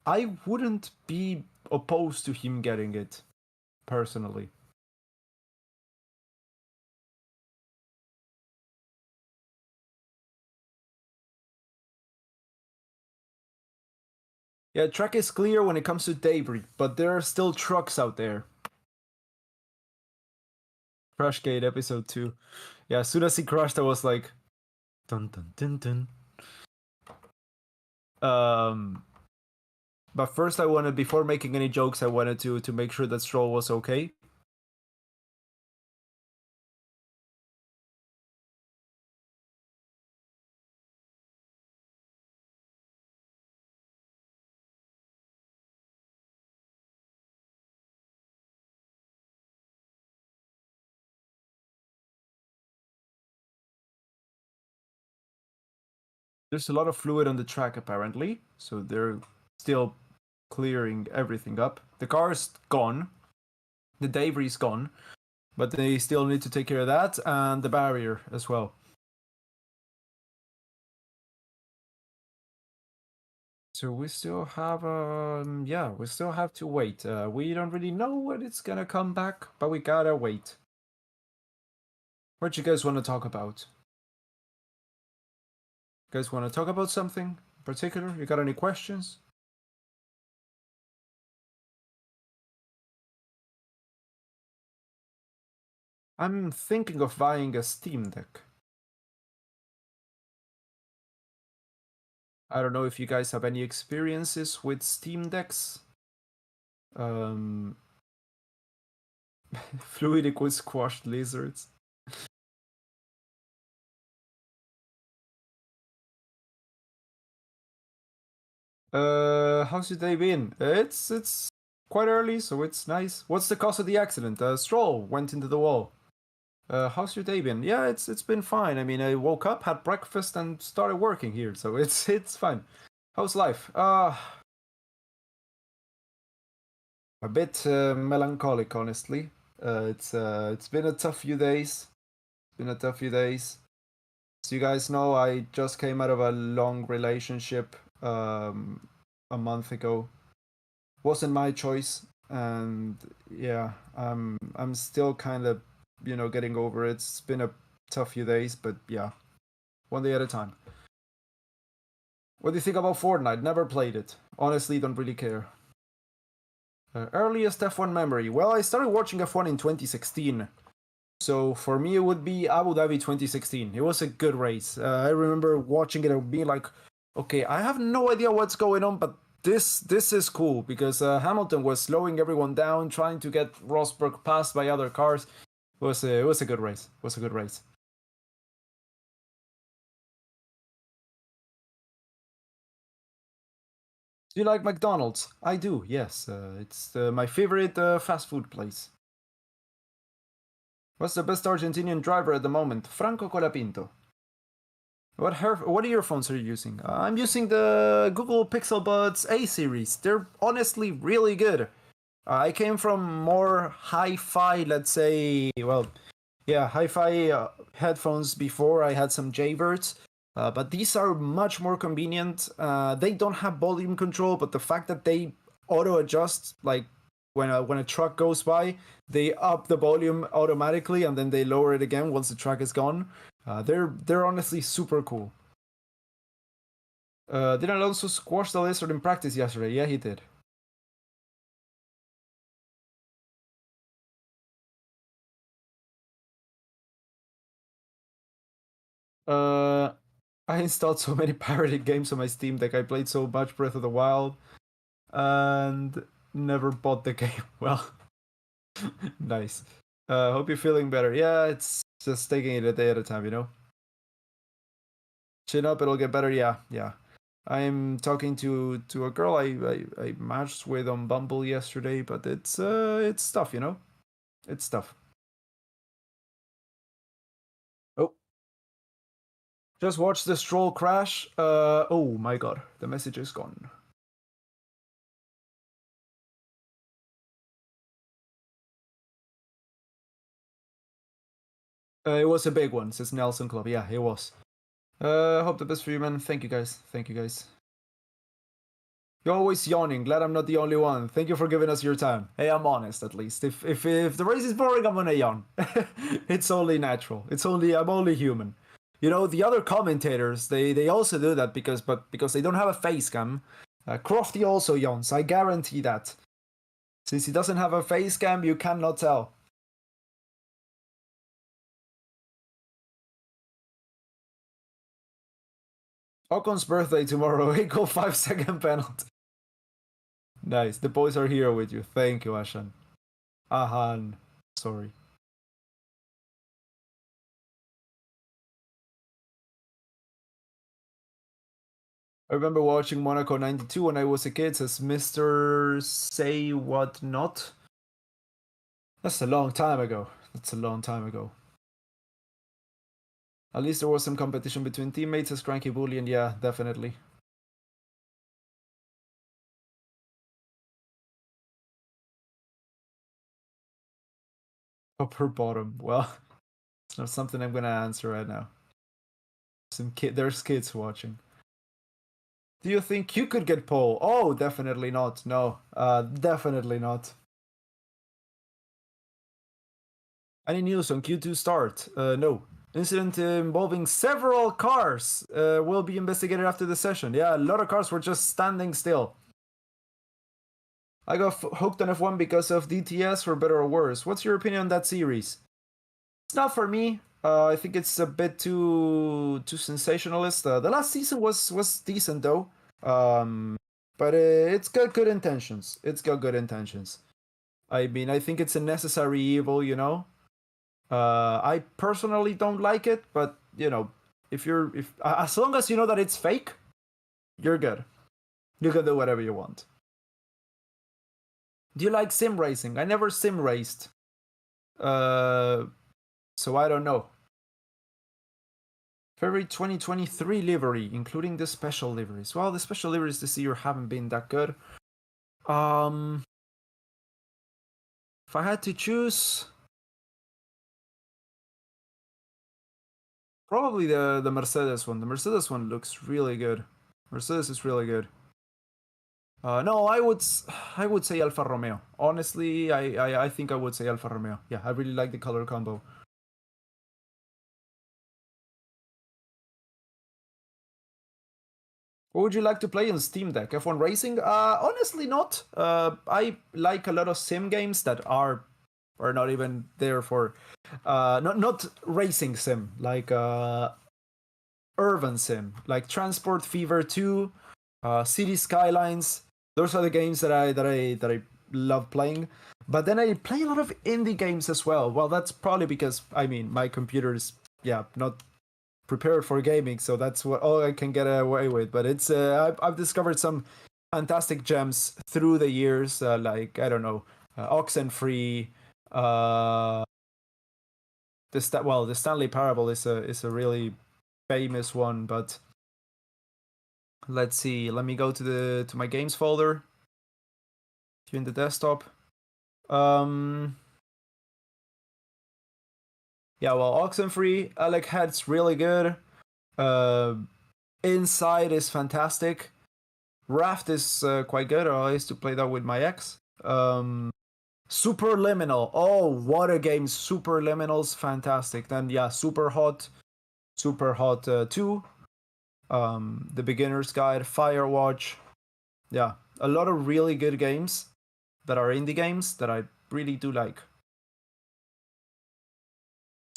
I wouldn't be opposed to him getting it, personally. Yeah, track is clear when it comes to debris, but there are still trucks out there. Crashgate episode 2. Yeah, as soon as he crashed, I was like, dun dun dun dun. Um, but first, I wanted, before making any jokes, I wanted to make sure that Stroll was okay. There's a lot of fluid on the track apparently, so they're still clearing everything up. The car's gone, the debris is gone, but they still need to take care of that and the barrier as well. So we still have, we still have to wait. We don't really know when it's gonna come back, but we gotta wait. What you guys want to talk about? You guys want to talk about something in particular? You got any questions? I'm thinking of buying a Steam Deck. I don't know if you guys have any experiences with Steam Decks. Um, Fluid equals squashed lizards. How's your day been? It's quite early, so it's nice. What's the cause of the accident? Stroll went into the wall. How's your day been? Yeah, it's been fine. I mean, I woke up, had breakfast, and started working here, so it's fine. How's life? A bit melancholic, honestly. It's been a tough few days. It's been a tough few days. So you guys know, I just came out of a long relationship a month ago. Wasn't my choice, and yeah, I'm still kind of getting over it. It's been a tough few days, but yeah, one day at a time. What do you think about Fortnite? Never played it. Honestly, don't really care. Earliest F1 memory. Well, I started watching F1 in 2016. So for me, it would be Abu Dhabi 2016. It was a good race. I remember watching it and being like, okay, I have no idea what's going on, but this is cool because Hamilton was slowing everyone down, trying to get Rosberg passed by other cars. It was a good race. It was a good race. Do you like McDonald's? I do. Yes, it's my favorite fast food place. What's the best Argentinian driver at the moment? Franco Colapinto. What earphones are you using? I'm using the Google Pixel Buds A series. They're honestly really good. I came from more hi-fi, let's say, well, yeah, hi-fi headphones before. I had some Jaybirds, but these are much more convenient. They don't have volume control, but the fact that they auto adjust, like when a truck goes by, they up the volume automatically and then they lower it again once the truck is gone. They're honestly super cool. Did Alonso squash the lizard in practice yesterday? Yeah, he did. Uh, I installed so many pirated games on my Steam Deck. I played so much Breath of the Wild and never bought the game. Well, nice. Hope you're feeling better. Yeah, it's just taking it a day at a time, you know? Chin up, it'll get better. Yeah, yeah. I'm talking to a girl I matched with on Bumble yesterday, but it's tough, you know? It's tough. Oh, just watch the Stroll crash. Oh my god, the message is gone. It was a big one, says Nelson Club. Yeah, it was. Hope the best for you, man. Thank you guys. Thank you guys. You're always yawning. Glad I'm not the only one. Thank you for giving us your time. Hey, I'm honest at least. If the race is boring, I'm gonna yawn. It's only natural. I'm only human. You know, the other commentators, they also do that because they don't have a face cam. Crofty also yawns. I guarantee that. Since he doesn't have a face cam, you cannot tell. Ocon's birthday tomorrow. Equal 5-second penalty. Nice. The boys are here with you. Thank you, Ashan. Ahan. Sorry. I remember watching Monaco 92 when I was a kid, says Mr. Say What Not. That's a long time ago. At least there was some competition between teammates, as Cranky Bullion. Yeah, definitely. Upper bottom. Well, it's not something I'm gonna answer right now. There's kids watching. Do you think you could get pole? Oh, definitely not. No, definitely not. Any news on Q2 start? No. Incident involving several cars will be investigated after the session. Yeah, a lot of cars were just standing still. I got hooked on F1 because of DTS, for better or worse. What's your opinion on that series? It's not for me. I think it's a bit too sensationalist. The last season was decent though, but it's got good intentions. I mean, I think it's a necessary evil, you know. I personally don't like it, but you know, if as long as you know that it's fake, you're good. You can do whatever you want. Do you like sim racing? I never sim raced. So I don't know. February 2023 livery, including the special liveries. Well, the special liveries this year haven't been that good. If I had to choose, probably the Mercedes one. The Mercedes one looks really good. Mercedes is really good. No, I would say Alfa Romeo. Honestly, I think I would say Alfa Romeo. Yeah, I really like the color combo. What would you like to play on Steam Deck? F1 Racing? Honestly, not. I like a lot of sim games that are not even there for not racing sim, like urban sim, like Transport Fever 2, City Skylines. Those are the games that I love playing. But then I play a lot of indie games as well. Well, that's probably because I mean my computer is not prepared for gaming, so that's what all I can get away with. But it's I've discovered some fantastic gems through the years, like I don't know, Oxenfree. The Stanley Parable is a really famous one, but let's see. Let me go to my games folder here in the desktop. Yeah, well, Oxenfree, Alec Head's really good. Inside is fantastic. Raft is quite good. I used to play that with my ex. Superliminal. Oh, what a game! Superliminal's fantastic. Then yeah, Super Hot 2. The Beginner's Guide, Firewatch. Yeah, a lot of really good games that are indie games that I really do like.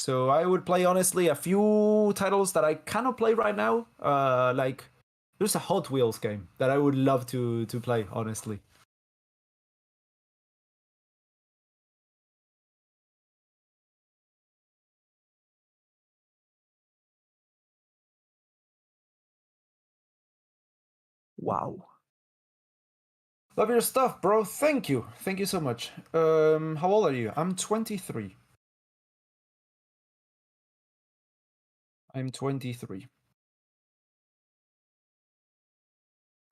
So I would play honestly a few titles that I cannot play right now. Like there's a Hot Wheels game that I would love to play honestly. Wow. Love your stuff, bro. Thank you. Thank you so much. How old are you? I'm 23. I'm 23.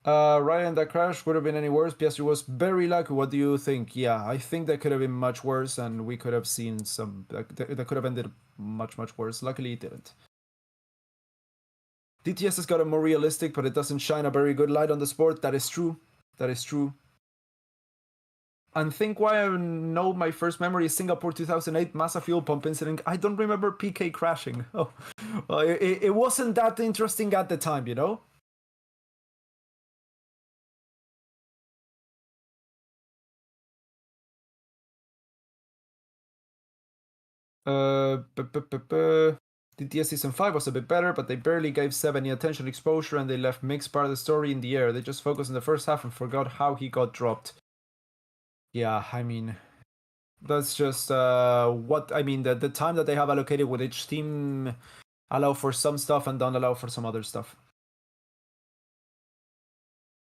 Ryan, that crash would have been any worse. Piastri was very lucky. What do you think? Yeah, I think that could have been much worse, and we could have seen some. That could have ended much worse. Luckily, it didn't. DTS has got a more realistic, but it doesn't shine a very good light on the sport. That is true. That is true. And think why I know my first memory is Singapore 2008 Massa fuel pump incident. I don't remember PK crashing. Oh, well, it wasn't that interesting at the time, you know? DTS Season 5 was a bit better, but they barely gave Seb any attention exposure and they left Mick's part of the story in the air. They just focused on the first half and forgot how he got dropped. Yeah, I mean, that's just what I mean. The time that they have allocated with each team allow for some stuff and don't allow for some other stuff.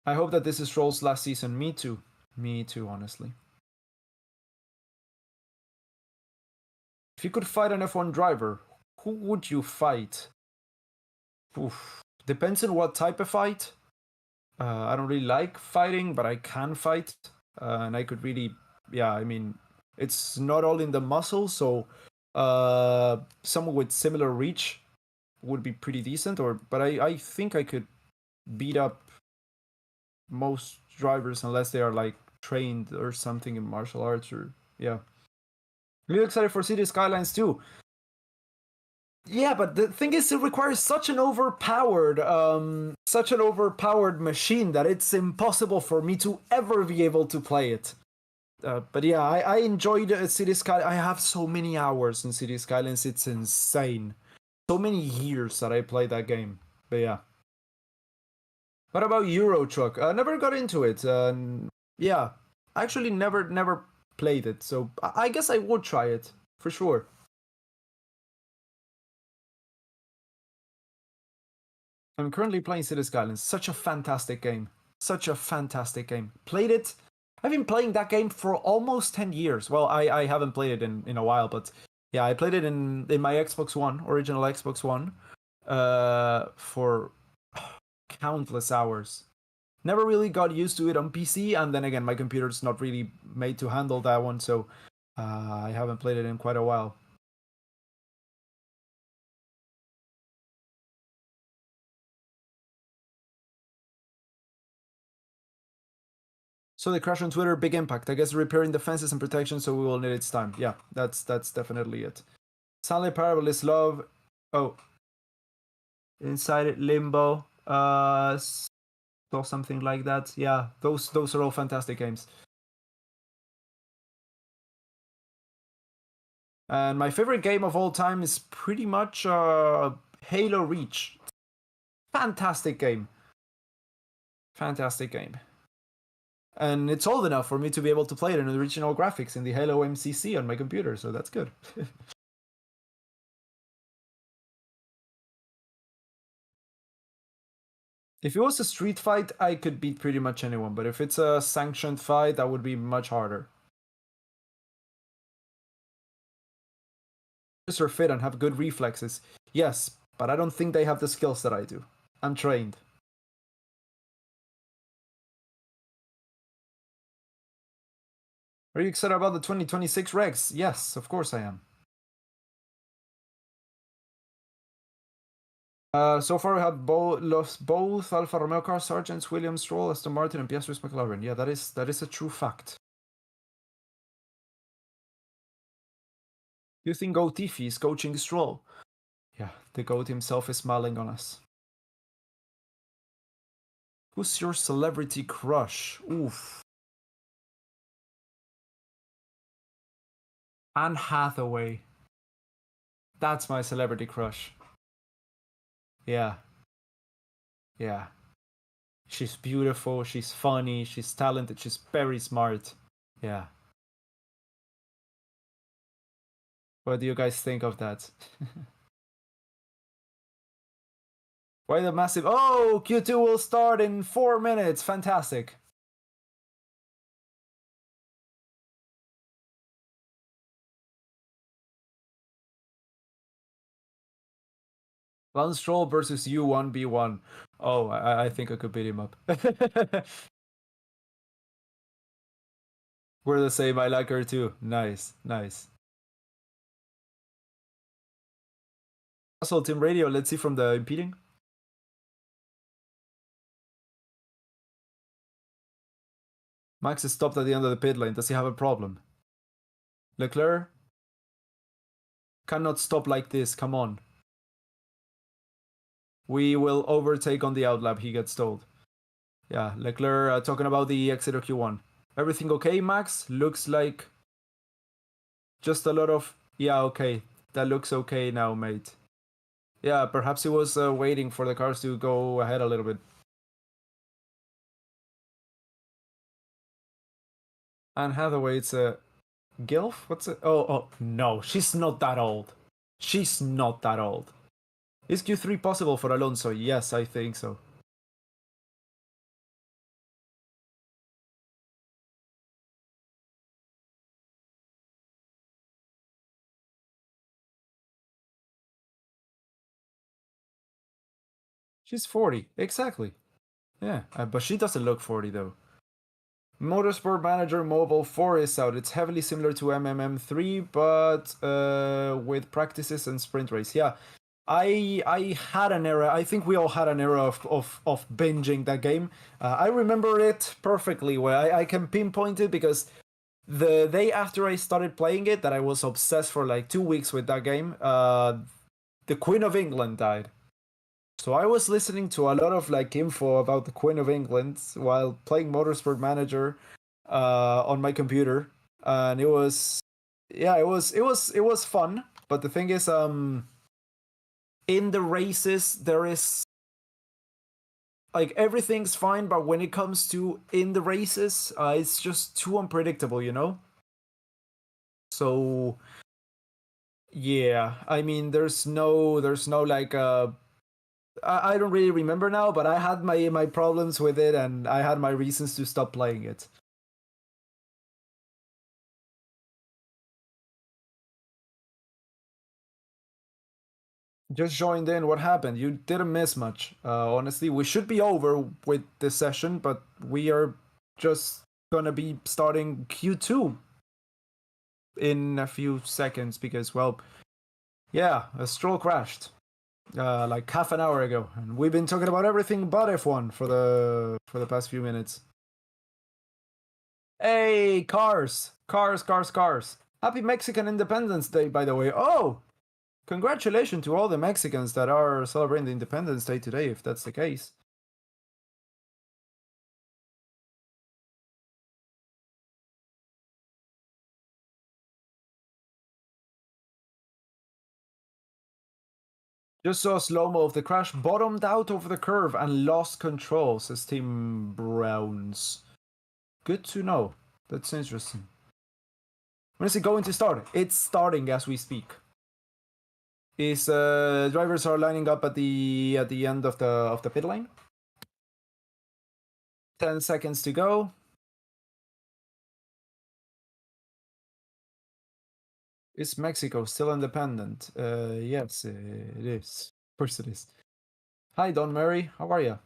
I hope that this is Stroll's last season. Me too. Me too, honestly. If you could fight an F1 driver, who would you fight? Oof. Depends on what type of fight. I don't really like fighting, but I can fight. And I could really, yeah, I mean, it's not all in the muscle, so someone with similar reach would be pretty decent. But I think I could beat up most drivers unless they are like trained or something in martial arts or yeah. Really excited for City Skylines too. Yeah, but the thing is, it requires such an overpowered machine that it's impossible for me to ever be able to play it. But yeah, I enjoyed City Skylines. I have so many hours in City Skylines, it's insane. So many years that I played that game. But yeah. What about Euro Truck? Never got into it. Yeah, actually never played it. So I guess I would try it for sure. I'm currently playing City Skylines. Such a fantastic game. Such a fantastic game. Played it. I've been playing that game for almost 10 years. Well, I haven't played it in a while, but yeah, I played it in my Xbox One, original Xbox One, for countless hours. Never really got used to it on PC, and then again, my computer's not really made to handle that one, so I haven't played it in quite a while. So the crash on Twitter, big impact. I guess repairing defenses and protection, so we will need its time. Yeah, that's definitely it. Stanley Parable is love. Oh, Inside It, Limbo, or something like that. Yeah, those are all fantastic games. And my favorite game of all time is pretty much Halo Reach. Fantastic game. Fantastic game. And it's old enough for me to be able to play it in the original graphics in the Halo MCC on my computer, so that's good. If it was a street fight, I could beat pretty much anyone, but if it's a sanctioned fight, that would be much harder. Are fit and have good reflexes. Yes, but I don't think they have the skills that I do. I'm trained. Are you excited about the 2026 regs? Yes, of course I am. So far we have lost both Alfa Romeo car sergeants, Williams, Stroll, Aston Martin, and Piastri's McLaren. Yeah, that is a true fact. You think Goatifi is coaching Stroll? Yeah, the goat himself is smiling on us. Who's your celebrity crush? Oof. Anne Hathaway. That's my celebrity crush. Yeah. Yeah. She's beautiful, she's funny, she's talented, she's very smart. Yeah. What do you guys think of that? Why the massive... Oh, Q2 will start in 4 minutes. Fantastic. Lance Stroll versus you 1v1. Oh, I think I could beat him up. We're the same. I like her too. Nice, nice. Also, Team Radio, let's see from the impeding. Max is stopped at the end of the pit lane. Does he have a problem? Leclerc cannot stop like this. Come on. We will overtake on the outlap, he gets told. Yeah, Leclerc talking about the exit of Q1. Everything okay, Max? Looks like just a lot of... Yeah, okay. That looks okay now, mate. Yeah, perhaps he was waiting for the cars to go ahead a little bit. Anne Hathaway, it's a... Gilf? What's it? Oh, no. She's not that old. She's not that old. Is Q3 possible for Alonso? Yes, I think so. She's 40, exactly. Yeah, but she doesn't look 40 though. Motorsport Manager Mobile 4 is out. It's heavily similar to MMM3, but with practices and sprint race. Yeah, I had an era. I think we all had an era of binging that game. I remember it perfectly. Where I can pinpoint it because the day after I started playing it, that I was obsessed for like 2 weeks with that game. The Queen of England died. So I was listening to a lot of like info about the Queen of England while playing Motorsport Manager on my computer, and it was, yeah, it was fun. But the thing is, in the races there is like everything's fine, but when it comes to in the races, it's just too unpredictable, you know. So yeah, I mean, there's no like I don't really remember now, but I had my problems with it, and I had my reasons to stop playing it. Just joined in. What happened? You didn't miss much. Honestly, we should be over with this session, but we are just gonna be starting Q2 in a few seconds because, well, yeah, a Stroll crashed like half an hour ago, and we've been talking about everything but F1 for the past few minutes. Hey, cars, cars, cars, cars! Happy Mexican Independence Day, by the way. Oh, congratulations to all the Mexicans that are celebrating the Independence Day today, if that's the case. Just saw a slow-mo of the crash, bottomed out over the curve and lost control, says Team Browns. Good to know. That's interesting. When is it going to start? It's starting as we speak. Is drivers are lining up at the end of the pit lane. 10 seconds to go. Is Mexico still independent? Yes, it is. Of course it is. Hi, Don Murray. How are you?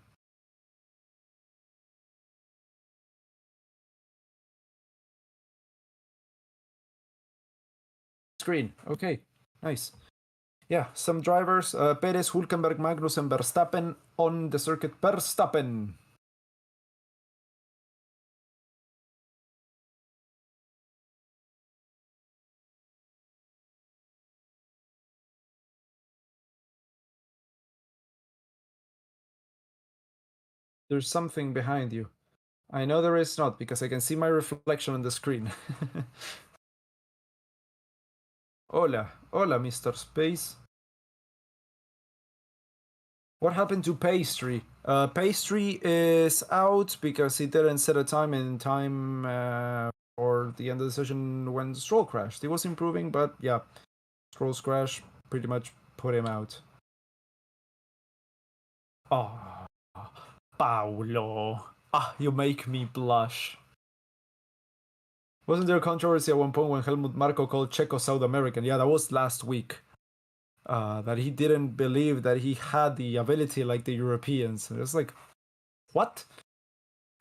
Screen. Okay, nice. Yeah, some drivers. Perez, Hulkenberg, Magnussen, Verstappen on the circuit. Verstappen. There's something behind you. I know there is not because I can see my reflection on the screen. Hola, hola, Mr. Space. What happened to Pastry? Pastry is out because he didn't set a time in time for the end of the session when Stroll crashed. He was improving, but yeah, Stroll's crash pretty much put him out. Oh, Paulo. Ah, you make me blush. Wasn't there controversy at one point when Helmut Marko called Checo South American? Yeah, that was last week. That he didn't believe that he had the ability like the Europeans. It's like, what?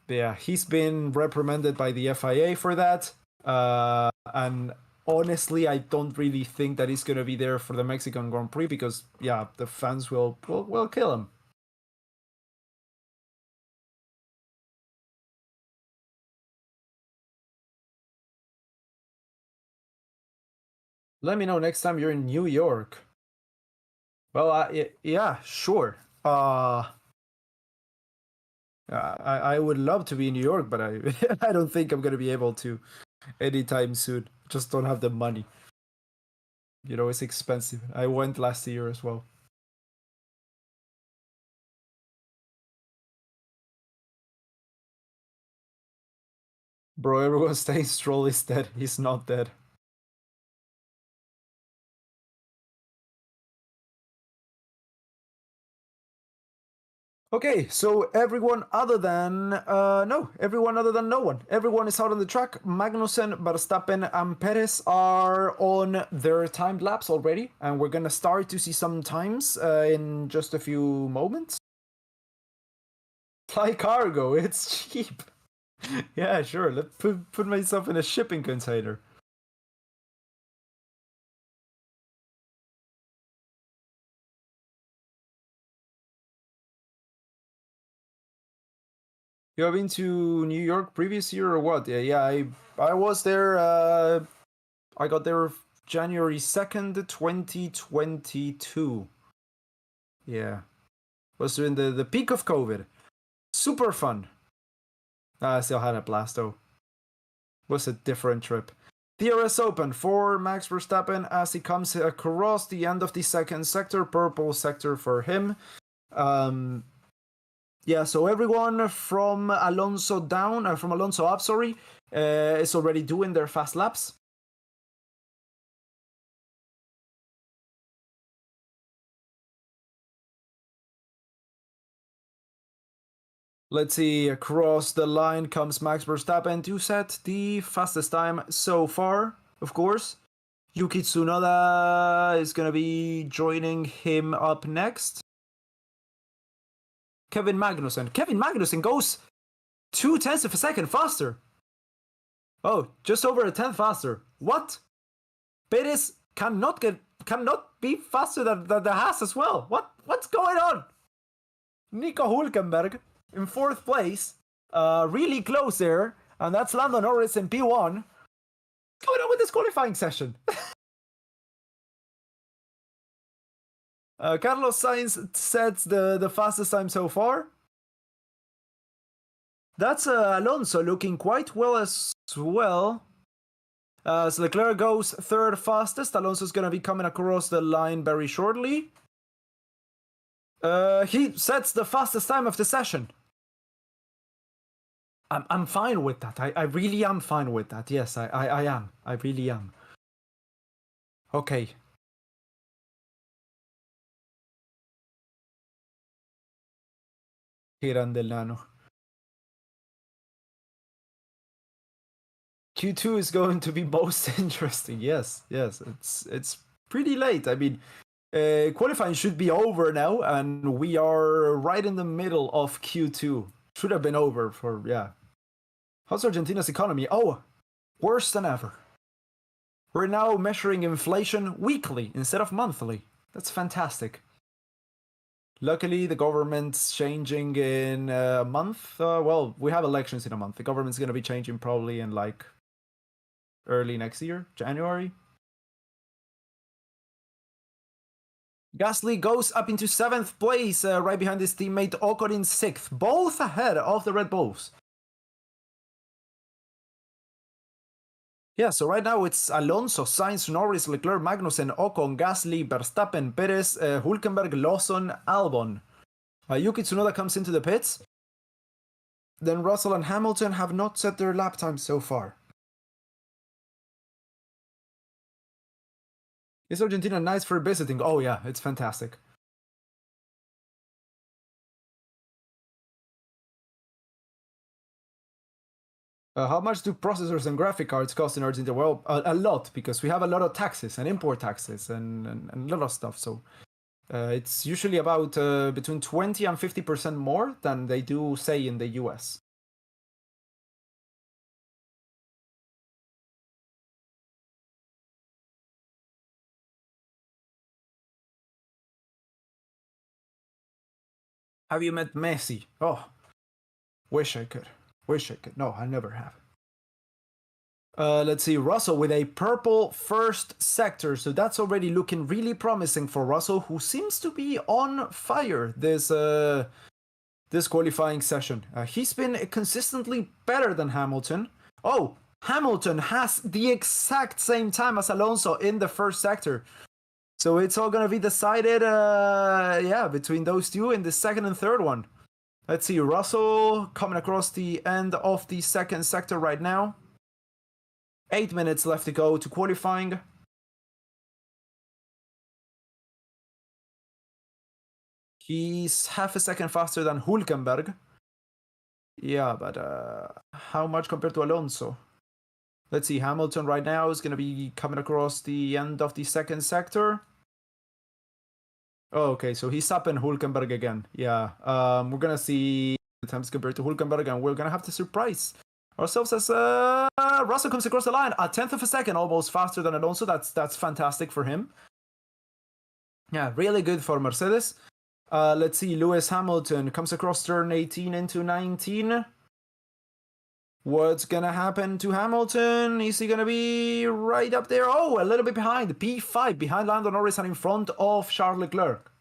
Yeah, he's been reprimanded by the FIA for that. And honestly, I don't really think that he's gonna be there for the Mexican Grand Prix because yeah, the fans will kill him. Let me know next time you're in New York. Well, yeah, sure. I would love to be in New York, but I I don't think I'm gonna be able to anytime soon. Just don't have the money. You know, it's expensive. I went last year as well. Bro, everyone's saying Stroll is dead. He's not dead. Okay, so everyone other than no, everyone other than no one. Everyone is out on the track. Magnussen, Verstappen, and Perez are on their timed laps already, and we're gonna start to see some times in just a few moments. Fly cargo, it's cheap. Yeah, sure. Let put myself in a shipping container. You have been to New York previous year or what? Yeah, I was there. I got there January 2nd, 2022. Yeah, was during the peak of COVID. Super fun. I still had a blast though. Was a different trip. DRS open for Max Verstappen as he comes across the end of the second sector, purple sector for him. Um, yeah, so everyone from Alonso down, from Alonso up, sorry, is already doing their fast laps. Let's see, across the line comes Max Verstappen to set the fastest time so far, of course. Yuki Tsunoda is going to be joining him up next. Kevin Magnussen. Kevin Magnussen goes 2 tenths of a second faster. Oh, just over a tenth faster. What? Perez cannot be faster than the Haas as well. What's going on? Nico Hulkenberg in fourth place, really close there, and that's Lando Norris in P1. What's going on with this qualifying session? Carlos Sainz sets the fastest time so far. That's Alonso looking quite well as well. So Leclerc goes third fastest. Alonso's going to be coming across the line very shortly. He sets the fastest time of the session. I'm fine with that. I really am fine with that. Yes, I am. I really am. Okay. Delano. Q2 is going to be most interesting. Yes, yes. It's pretty late. I mean, qualifying should be over now, and we are right in the middle of Q2. Should have been over for, yeah. How's Argentina's economy? Oh, worse than ever. We're now measuring inflation weekly instead of monthly. That's fantastic. Luckily, the government's changing in a month. Well, we have elections in a month. The government's going to be changing probably in like early next year, January. Gasly goes up into seventh place, right behind his teammate Ocon in sixth, both ahead of the Red Bulls. Yeah, so right now it's Alonso, Sainz, Norris, Leclerc, Magnussen, Ocon, Gasly, Verstappen, Perez, Hulkenberg, Lawson, Albon. Yuki Tsunoda comes into the pits. Then Russell and Hamilton have not set their lap times so far. Is Argentina nice for visiting? Oh yeah, it's fantastic. How much do processors and graphic cards cost in Argentina? Well, a lot, because we have a lot of taxes and import taxes and a lot of stuff. So it's usually about between 20 and 50% more than they do, say, in the US. Have you met Messi? Oh, wish I could. Wish I could. No, I never have. Let's see, Russell with a purple first sector. So that's already looking really promising for Russell, who seems to be on fire this qualifying session. He's been consistently better than Hamilton. Oh, Hamilton has the exact same time as Alonso in the first sector. So it's all going to be decided, between those two in the second and third one. Let's see, Russell coming across the end of the second sector right now. 8 minutes left to go to qualifying. He's half a second faster than Hülkenberg. Yeah, but how much compared to Alonso? Let's see, Hamilton right now is going to be coming across the end of the second sector. Oh, okay, so he's up in Hülkenberg again. Yeah, we're going to see the times compared to Hülkenberg, and we're going to have to surprise ourselves as Russell comes across the line. A tenth of a second, almost faster than Alonso. That's fantastic for him. Yeah, really good for Mercedes. Let's see, Lewis Hamilton comes across turn 18 into 19. What's gonna happen to Hamilton? Is he gonna be right up there? Oh, a little bit behind. P5 behind Lando Norris and in front of Charles Leclerc.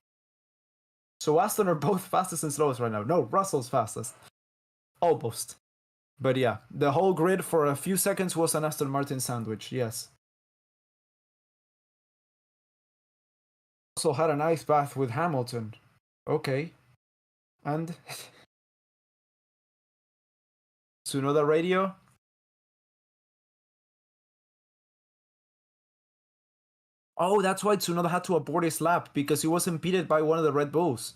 So Aston are both fastest and slowest right now. No, Russell's fastest. Almost. But yeah, the whole grid for a few seconds was an Aston Martin sandwich, yes. Also had a nice bath with Hamilton. Okay. And Tsunoda radio. Oh, that's why Tsunoda had to abort his lap, because he was impeded by one of the Red Bulls.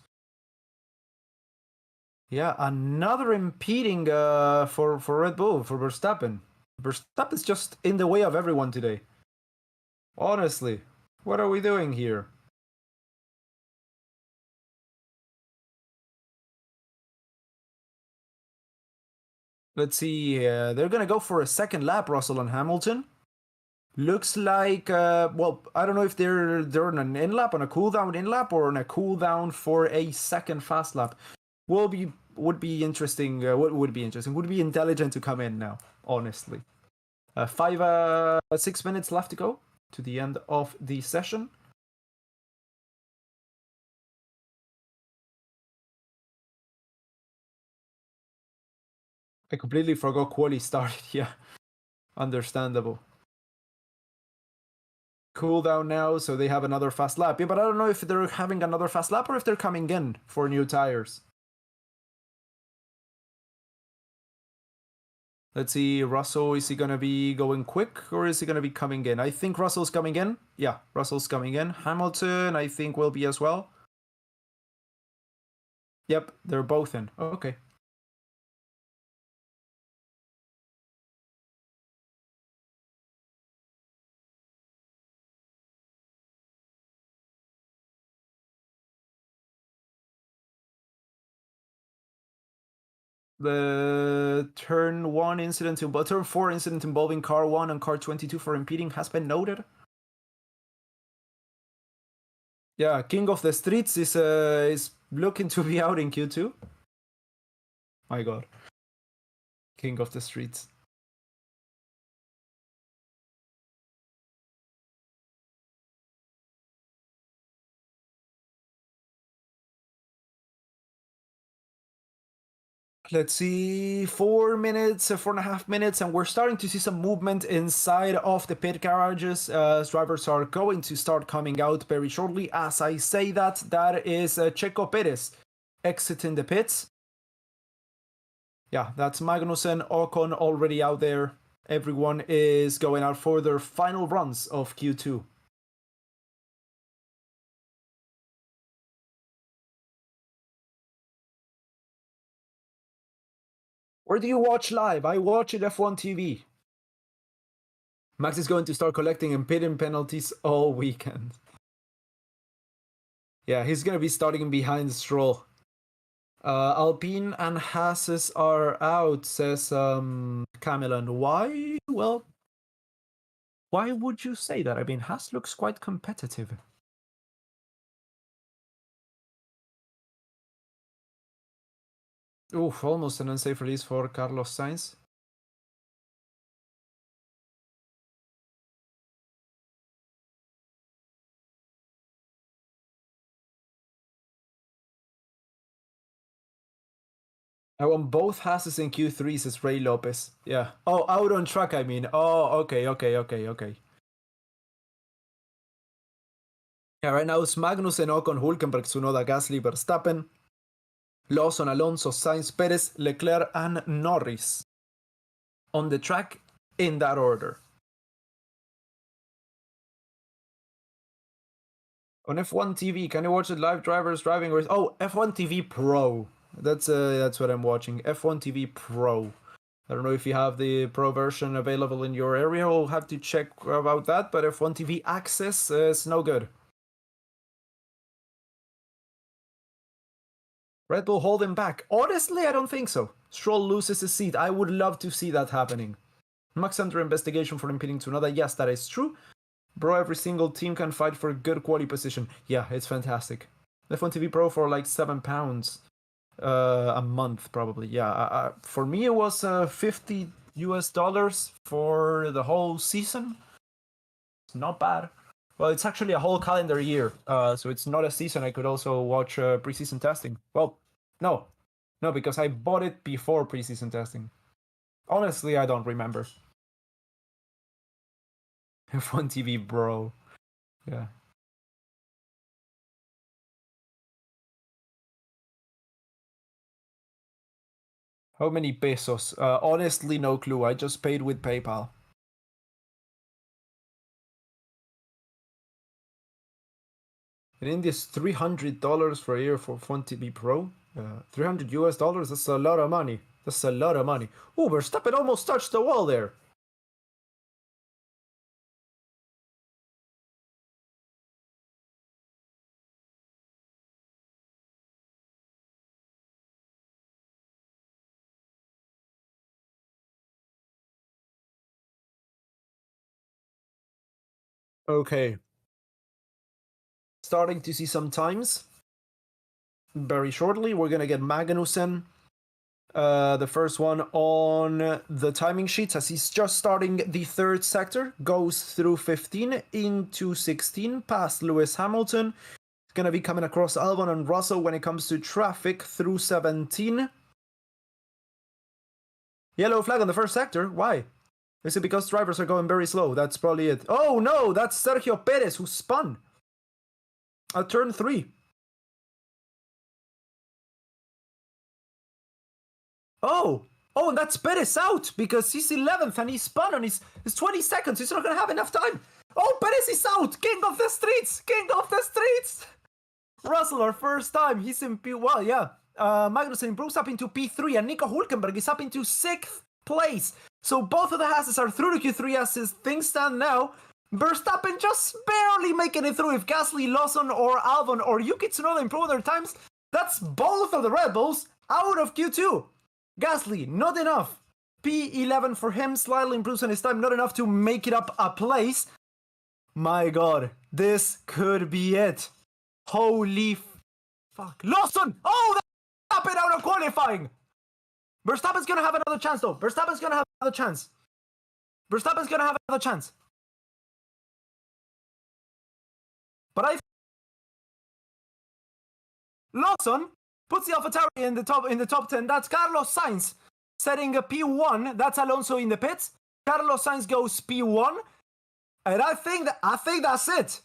Yeah, another impeding for Red Bull, for Verstappen. Verstappen's just in the way of everyone today. Honestly, what are we doing here? Let's see, they're gonna go for a second lap, Russell and Hamilton. Looks like, well, I don't know if they're on an in lap, on a cooldown in lap, or on a cooldown for a second fast lap. Would be interesting. What would be interesting? Would be intelligent to come in now, honestly. 6 minutes left to go to the end of the session. I completely forgot Quali started. Yeah, understandable. Cool down now, so they have another fast lap. Yeah, but I don't know if they're having another fast lap or if they're coming in for new tires. Let's see, Russell, is he going to be going quick or is he going to be coming in? I think Russell's coming in. Yeah, Russell's coming in. Hamilton, I think, will be as well. Yep, they're both in. Okay. The turn 1 incident, turn 4 incident involving car 1 and car 22 for impeding has been noted. Yeah, King of the Streets is looking to be out in Q2. My god. King of the Streets. Let's see, 4 minutes, 4.5 minutes, and we're starting to see some movement inside of the pit garages. Drivers are going to start coming out very shortly. As I say that is Checo Perez exiting the pits. Yeah, that's Magnussen, Ocon already out there. Everyone is going out for their final runs of Q2. Where do you watch live? I watch it F1 TV. Max is going to start collecting impeding penalties all weekend. Yeah, he's going to be starting behind Stroll. Alpine and Haas are out, says Cameron. Why? Well, why would you say that? I mean, Haas looks quite competitive. Oof, almost an unsafe release for Carlos Sainz. I won both Hasses in Q3, says Ray Lopez. Yeah. Oh, out on track, I mean. Oh, okay. Yeah, right now it's Magnussen, Ocon, Hulkenberg, Tsunoda, Gasly, Verstappen, Lawson, Alonso, Sainz, Perez, Leclerc, and Norris on the track in that order. On F1 TV, can you watch the live drivers driving race? Oh, F1 TV Pro. That's what I'm watching. F1 TV Pro. I don't know if you have the Pro version available in your area. We'll have to check about that. But F1 TV Access is no good. Red Bull holding back. Honestly, I don't think so. Stroll loses his seat. I would love to see that happening. Max under investigation for impeding Tsunoda. Yes, that is true. Bro, every single team can fight for a good quality position. Yeah, it's fantastic. F1 TV Pro for like £7 a month, probably. Yeah, for me it was $50 for the whole season. It's not bad. Well, it's actually a whole calendar year, so it's not a season. I could also watch preseason testing. Well, no, because I bought it before preseason testing. Honestly, I don't remember. F1 TV, bro. Yeah. How many pesos? Honestly, no clue. I just paid with PayPal. In India, it's $300 for a year for F1 TV Pro. $300 US. That's a lot of money. Ooh, Verstappen almost touched the wall there. Okay. Starting to see some times. Very shortly, we're gonna get Magnussen. The first one on the timing sheets as he's just starting the third sector, goes through 15 into 16 past Lewis Hamilton. It's gonna be coming across Albon and Russell when it comes to traffic through 17. Yellow flag on the first sector. Why? Is it because drivers are going very slow? That's probably it. Oh no, that's Sergio Perez who spun at turn 3. Oh, and that's Perez out because he's 11th and he spun on his 20 seconds. He's not going to have enough time. Oh, Perez is out. King of the streets. Russell, our first time. He's in P. Well, yeah. Magnussen improves up into P3 and Nico Hulkenberg is up into 6th place. So both of the Hasses are through to Q3 as things stand now. Verstappen just barely making it through. If Gasly, Lawson, or Albon or Yuki Tsunoda improve their times, that's both of the Red Bulls out of Q2. Gasly, not enough. P11 for him, slightly improves on his time, not enough to make it up a place. My god, this could be it. Holy fuck. Lawson! Oh, that's Verstappen out of qualifying! Verstappen's gonna have another chance though. Verstappen's gonna have another chance. But Lawson puts the AlphaTauri in the top 10. That's Carlos Sainz setting a P1. That's Alonso in the pits. Carlos Sainz goes P1, and I think that's it.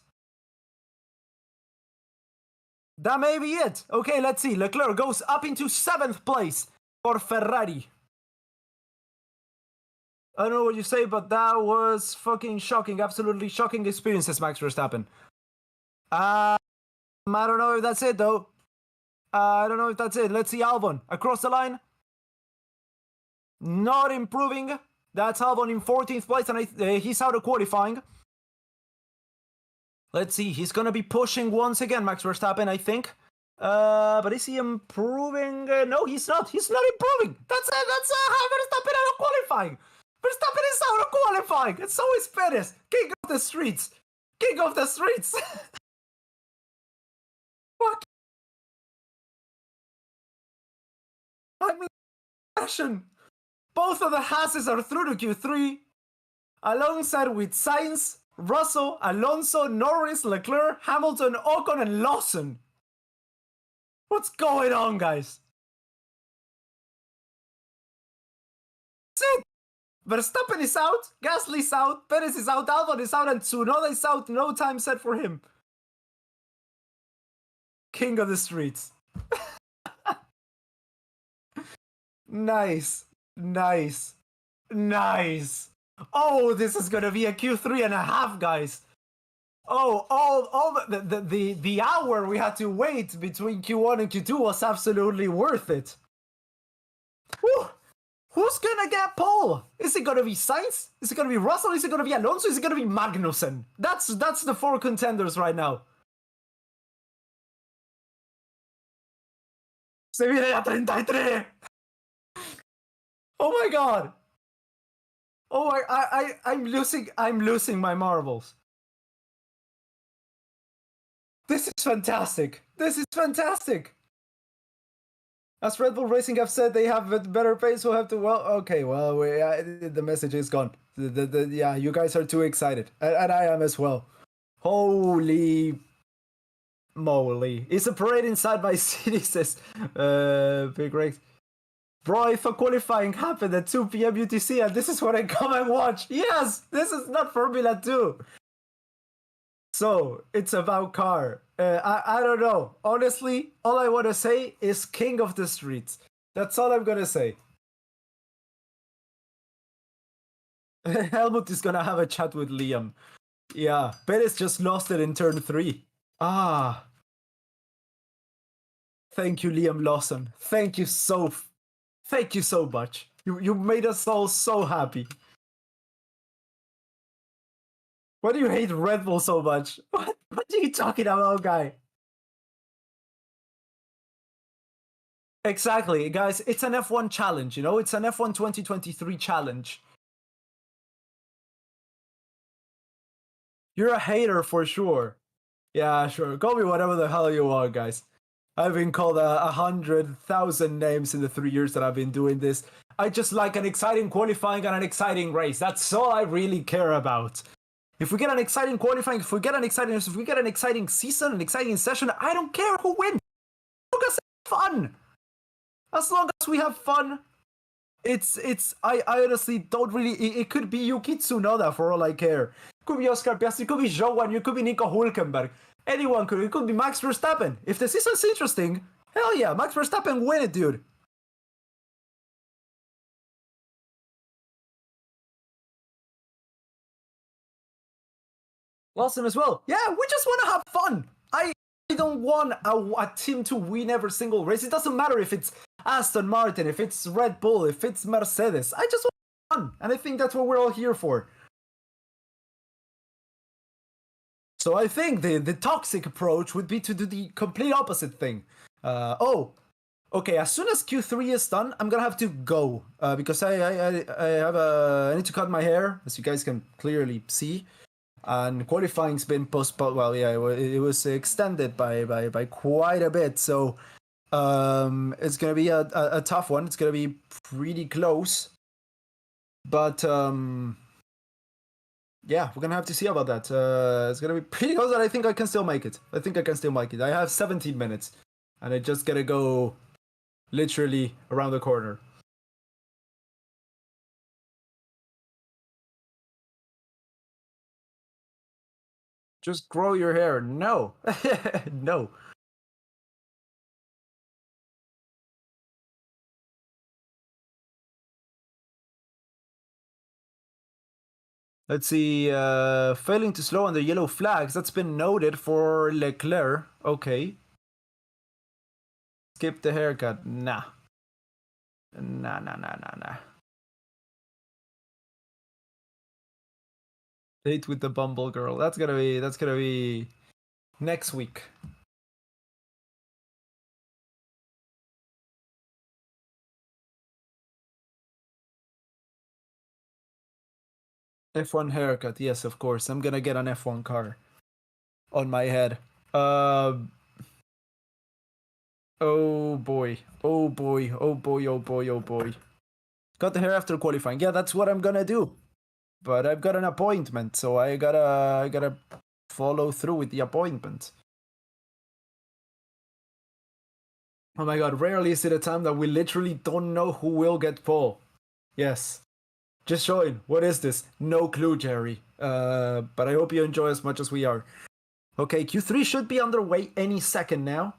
That may be it. Okay, let's see. Leclerc goes up into 7th place for Ferrari. I don't know what you say, but that was fucking shocking. Absolutely shocking experiences, Max Verstappen. I don't know if that's it, though. I don't know if that's it. Let's see Albon. Across the line. Not improving. That's Albon in 14th place, and he's out of qualifying. Let's see. He's going to be pushing once again, Max Verstappen, I think. But is he improving? No, he's not. He's not improving. That's Verstappen out of qualifying. Verstappen is out of qualifying. And so is Perez. King of the streets. Fuck. I'm in passion. Both of the Hasses are through to Q3, alongside with Sainz, Russell, Alonso, Norris, Leclerc, Hamilton, Ocon, and Lawson. What's going on, guys? That's it. Verstappen is out, Gasly's out, Perez is out, Albon is out, and Tsunoda is out. No time set for him. King of the streets. Nice. Nice. Nice. Oh, this is gonna be a Q3.5, guys. Oh, all the hour we had to wait between Q1 and Q2 was absolutely worth it. Whew. Who's gonna get pole? Is it gonna be Sainz? Is it gonna be Russell? Is it gonna be Alonso? Is it gonna be Magnussen? That's the 4 contenders right now. Se viene a 33. Oh my god. Oh, I'm losing my marbles. This is fantastic. This is fantastic. As Red Bull Racing have said, they have a better pace. We'll have to. Well, okay. Well, the message is gone. Yeah, you guys are too excited, and I am as well. Holy moly! It's a parade inside my city, says Big Rex. Bro, if a qualifying happened at 2 p.m. UTC, and this is what I come and watch. Yes, this is not Formula 2. So, it's about car. I don't know. Honestly, all I want to say is king of the streets. That's all I'm going to say. Helmut is going to have a chat with Liam. Yeah, Perez just lost it in turn 3. Ah. Thank you, Liam Lawson. Thank you so much. You made us all so happy. Why do you hate Red Bull so much? What are you talking about, guy? Exactly, guys. It's an F1 challenge, you know? It's an F1 2023 challenge. You're a hater for sure. Yeah, sure. Call me whatever the hell you want, guys. I've been called 100,000 names in the 3 years that I've been doing this. I just like an exciting qualifying and an exciting race. That's all I really care about. If we get an exciting qualifying, if we get an exciting season, an exciting session, I don't care who wins. As long as it's fun. As long as we have fun, I honestly don't really. It could be Yuki Tsunoda for all I care. It could be Oscar Piastri. It could be Johan. It could be Nico Hülkenberg. Anyone could. It could be Max Verstappen. If the season's interesting, hell yeah, Max Verstappen win it, dude. Lawson as well. Yeah, we just want to have fun. I don't want a team to win every single race. It doesn't matter if it's Aston Martin, if it's Red Bull, if it's Mercedes. I just want fun, and I think that's what we're all here for. So I think the toxic approach would be to do the complete opposite thing. Okay. As soon as Q3 is done, I'm gonna have to go because I need to cut my hair, as you guys can clearly see. And qualifying's been postponed. Well, yeah, it was extended by quite a bit. So it's gonna be a tough one. It's gonna be pretty close. But yeah, we're gonna have to see about that. It's gonna be pretty close, and I think I can still make it. I have 17 minutes, and I just gotta go literally around the corner. Just grow your hair. No. No. Let's see. Failing to slow under yellow flags. That's been noted for Leclerc. Okay. Skip the haircut. Nah. Nah. Date with the Bumble girl. That's gonna be next week. F1 haircut. Yes, of course. I'm gonna get an F1 car on my head. Oh boy. Got the hair after qualifying. Yeah, that's what I'm gonna do. But I've got an appointment, so I gotta follow through with the appointment. Oh my god, rarely is it a time that we literally don't know who will get pole. Yes. Just showing. What is this? No clue, Jerry. But I hope you enjoy as much as we are. Okay, Q3 should be underway any second now.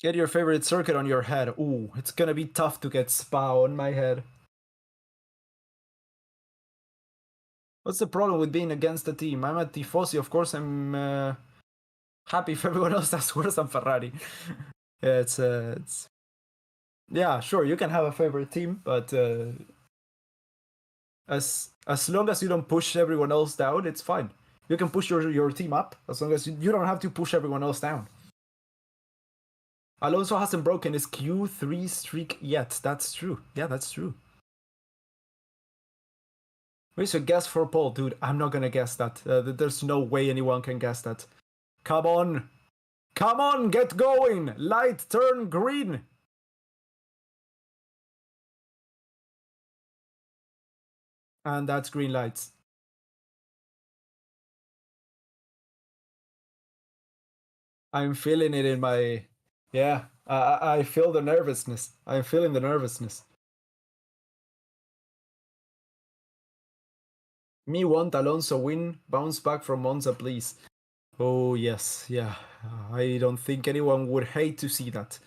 Get your favorite circuit on your head. Ooh, it's gonna be tough to get Spa on my head. What's the problem with being against the team? I'm a Tifosi, of course. I'm happy if everyone else has worse than Ferrari. It's yeah, sure. You can have a favorite team, but as long as you don't push everyone else down, it's fine. You can push your team up as long as you don't have to push everyone else down. Alonso hasn't broken his Q3 streak yet. That's true. Yeah, that's true. We should guess for Paul, dude. I'm not gonna guess that. There's no way anyone can guess that. Come on! Come on, get going! Light turn green! And that's green lights. I'm feeling it in my... Yeah, I feel the nervousness. I'm feeling the nervousness. Me want Alonso win. Bounce back from Monza, please. Oh, yes, yeah. I don't think anyone would hate to see that.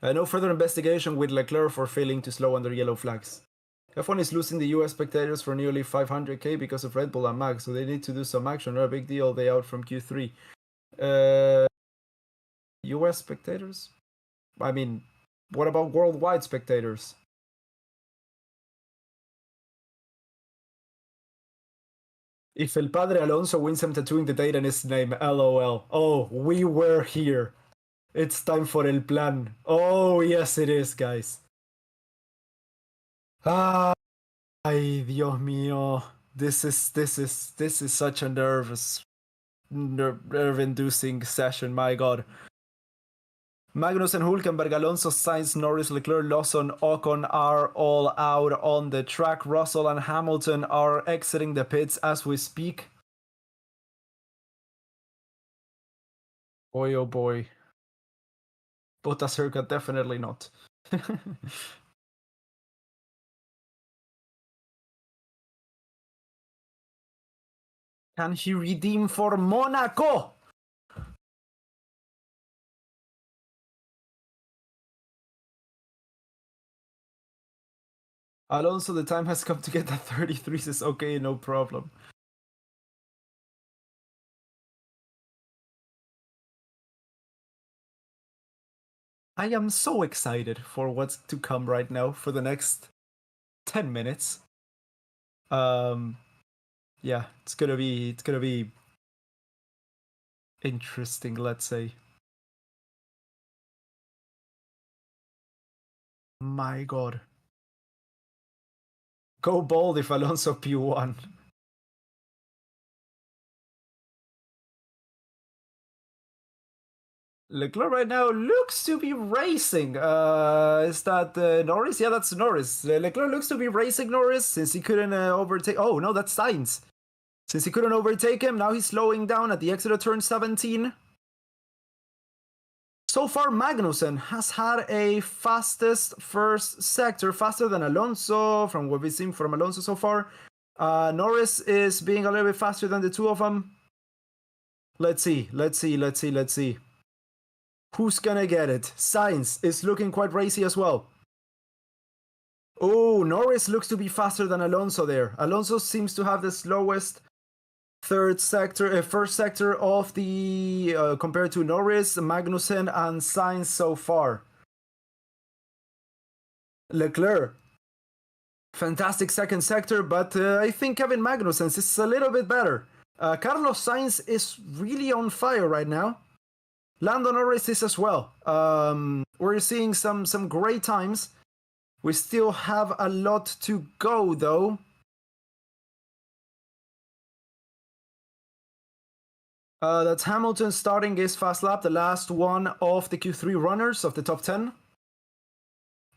No further investigation with Leclerc for failing to slow under yellow flags. F1 is losing the US spectators for nearly 500k because of Red Bull and Max, so they need to do some action. Not a big deal, they out from Q3. US spectators? I mean, what about worldwide spectators? If El Padre Alonso wins, I'm tattooing the date and his name, LOL. Oh, we were here. It's time for El Plan. Oh, yes it is, guys. Ay, Dios mío. This is such a nerve-inducing session, my god. Magnussen, Hulkenberg, Alonso, Sainz, Norris, Leclerc, Lawson, Ocon are all out on the track. Russell and Hamilton are exiting the pits as we speak. Boy, oh boy. Bottas haircut, definitely not. Can he redeem for Monaco? Alonso, the time has come to get that 33. Says, okay, no problem. I am so excited for what's to come right now for the next 10 minutes. Yeah, it's gonna be interesting, let's say. My god. Go bold if Alonso P1. Leclerc right now looks to be racing. Is that Norris? Yeah, that's Norris. Leclerc looks to be racing Norris since he couldn't overtake. Oh, no, that's Sainz. Since he couldn't overtake him, now he's slowing down at the exit of turn 17. So far, Magnussen has had a fastest first sector, faster than Alonso, from what we've seen from Alonso so far. Norris is being a little bit faster than the two of them. Let's see. Who's gonna get it? Sainz is looking quite racy as well. Oh, Norris looks to be faster than Alonso there. Alonso seems to have the slowest first sector of the compared to Norris, Magnussen, and Sainz so far. Leclerc, fantastic second sector, but I think Kevin Magnussen's is a little bit better. Carlos Sainz is really on fire right now. Lando Norris is as well. We're seeing some great times. We still have a lot to go, though. That's Hamilton starting his fast lap, the last one of the Q3 runners of the top 10.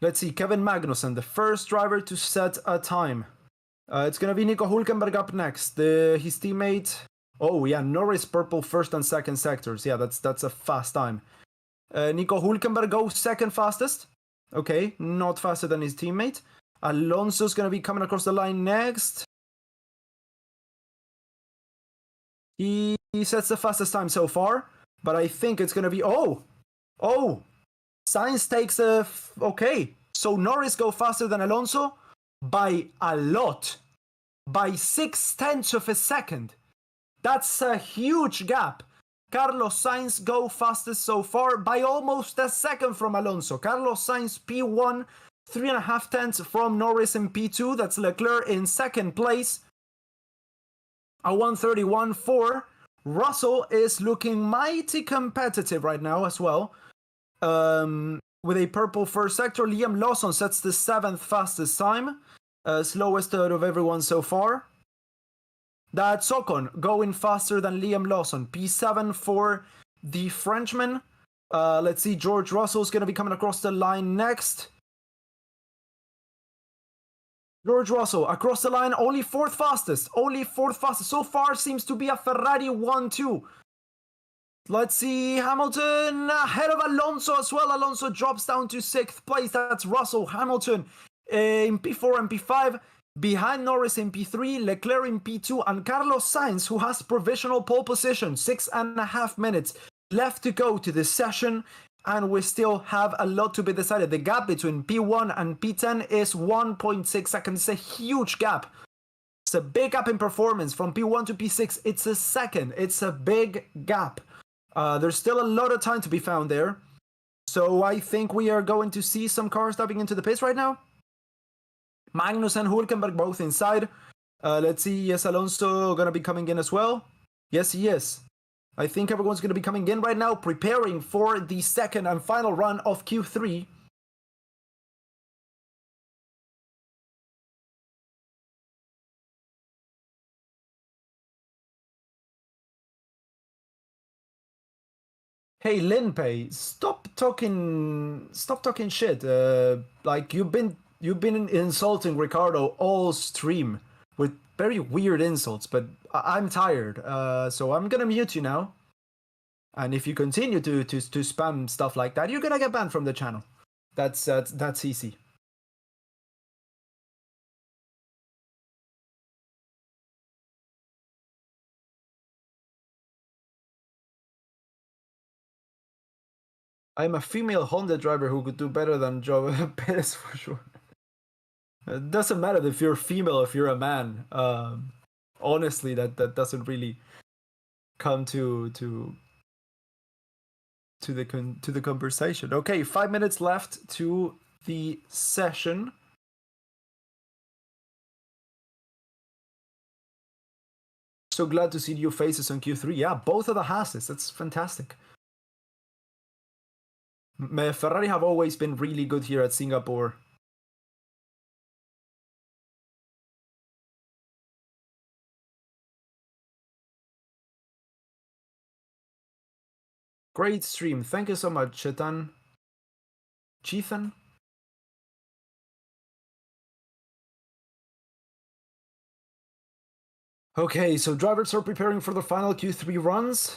Let's see, Kevin Magnussen, the first driver to set a time. It's gonna be Nico Hulkenberg up next. His teammate... Oh yeah, Norris purple first and second sectors. Yeah, that's a fast time. Nico Hülkenberg goes second fastest. Okay, not faster than his teammate. Alonso's going to be coming across the line next. He sets the fastest time so far, but I think it's going to be... Oh! Sainz takes a... Okay, so Norris go faster than Alonso by a lot. By 0.6 of a second. That's a huge gap. Carlos Sainz go fastest so far by almost a second from Alonso. Carlos Sainz P1, 3.5 tenths from Norris in P2. That's Leclerc in second place. A 1:31.4. Russell is looking mighty competitive right now as well. With a purple first sector, Liam Lawson sets the 7th fastest time. Slowest out of everyone so far. That's Ocon going faster than Liam Lawson. P7 for the Frenchman. Let's see, George Russell's going to be coming across the line next. George Russell across the line, only 4th fastest. Only 4th fastest. So far seems to be a Ferrari 1-2. Let's see, Hamilton ahead of Alonso as well. Alonso drops down to 6th place. That's Russell. Hamilton in P4 and P5. Behind Norris in P3, Leclerc in P2, and Carlos Sainz, who has provisional pole position. 6.5 minutes left to go to this session, and we still have a lot to be decided. The gap between P1 and P10 is 1.6 seconds. It's a huge gap. It's a big gap in performance from P1 to P6. It's a second. It's a big gap. There's still a lot of time to be found there. So I think we are going to see some cars diving into the pits right now. Magnus and Hülkenberg both inside. Let's see, is Alonso going to be coming in as well? Yes, he is. I think everyone's going to be coming in right now, preparing for the second and final run of Q3. Hey, Linpei, stop talking shit. Like you've been insulting Ricardo all stream with very weird insults, but I'm tired. So I'm gonna mute you now. And if you continue to spam stuff like that, you're gonna get banned from the channel. That's easy. I'm a female Honda driver who could do better than Joe Perez for sure. It doesn't matter if you're female, if you're a man. Honestly, that doesn't really come to the conversation. Okay, 5 minutes left to the session. So glad to see new faces on Q3. Yeah, both of the Hasses. That's fantastic. Ferrari have always been really good here at Singapore. Great stream. Thank you so much, Chetan. Chetan? Okay, so drivers are preparing for the final Q3 runs.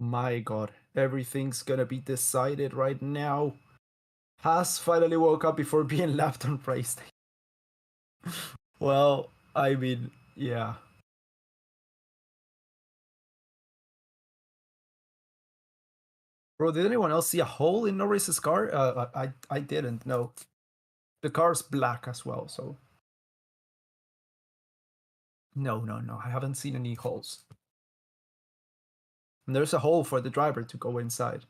My god, everything's gonna be decided right now. Haas finally woke up before being lapped on Prix. Well, I mean, yeah. Bro, did anyone else see a hole in Norris's car? I didn't, no. The car's black as well, so... No, I haven't seen any holes. And there's a hole for the driver to go inside.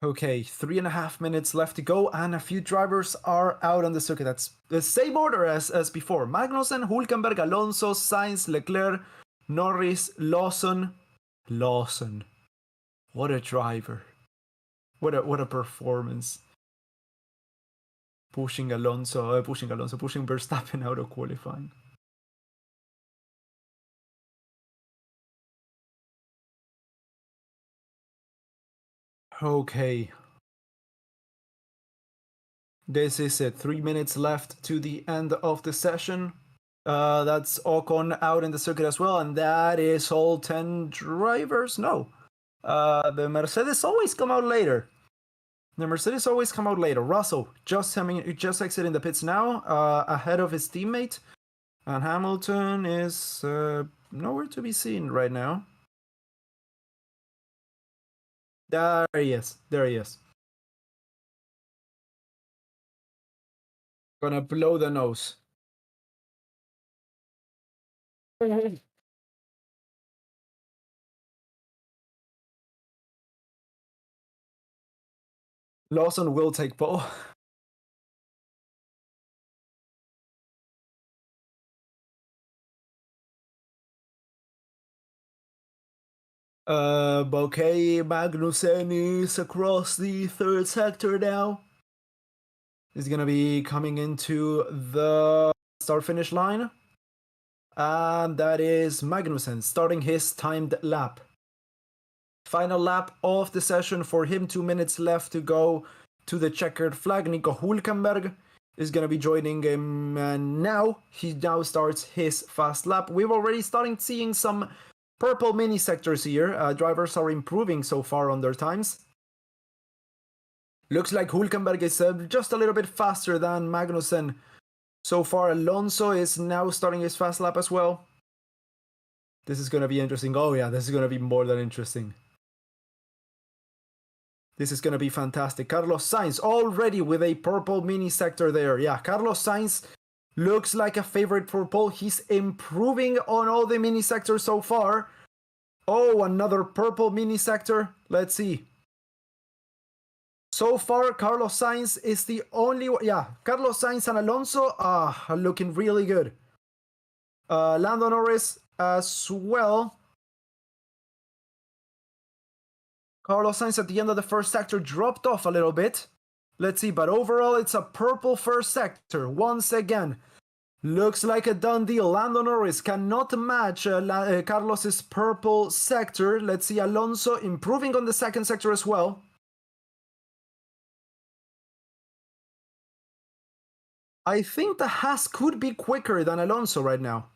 Okay, 3.5 minutes left to go, and a few drivers are out on the circuit. That's the same order as before. Magnussen, Hülkenberg, Alonso, Sainz, Leclerc, Norris, Lawson. What a driver. What a performance. Pushing Verstappen out of qualifying. Okay. This is it. 3 minutes left to the end of the session. That's Ocon out in the circuit as well, and that is all 10 drivers. No, the Mercedes always come out later. Russell just exiting the pits now, ahead of his teammate, and Hamilton is nowhere to be seen right now. There he is. Gonna blow the nose. Lawson will take pole. Okay, Magnussen is across the third sector now. He's gonna be coming into the start-finish line. And that is Magnussen starting his timed lap. Final lap of the session for him, 2 minutes left to go to the checkered flag. Nico Hülkenberg is going to be joining him now. He now starts his fast lap. We've already started seeing some purple mini sectors here. Drivers are improving so far on their times. Looks like Hülkenberg is just a little bit faster than Magnussen. So far, Alonso is now starting his fast lap as well. This is going to be interesting. Oh yeah, this is going to be more than interesting. This is going to be fantastic. Carlos Sainz already with a purple mini sector there. Yeah, Carlos Sainz looks like a favorite for pole. He's improving on all the mini sectors so far. Oh, another purple mini sector. Let's see. So far, Carlos Sainz is the only one. Yeah, Carlos Sainz and Alonso are looking really good. Lando Norris as well. Carlos Sainz at the end of the first sector dropped off a little bit. Let's see, but overall it's a purple first sector. Once again, looks like a done deal. Lando Norris cannot match Carlos's purple sector. Let's see, Alonso improving on the second sector as well. I think the Haas could be quicker than Alonso right now.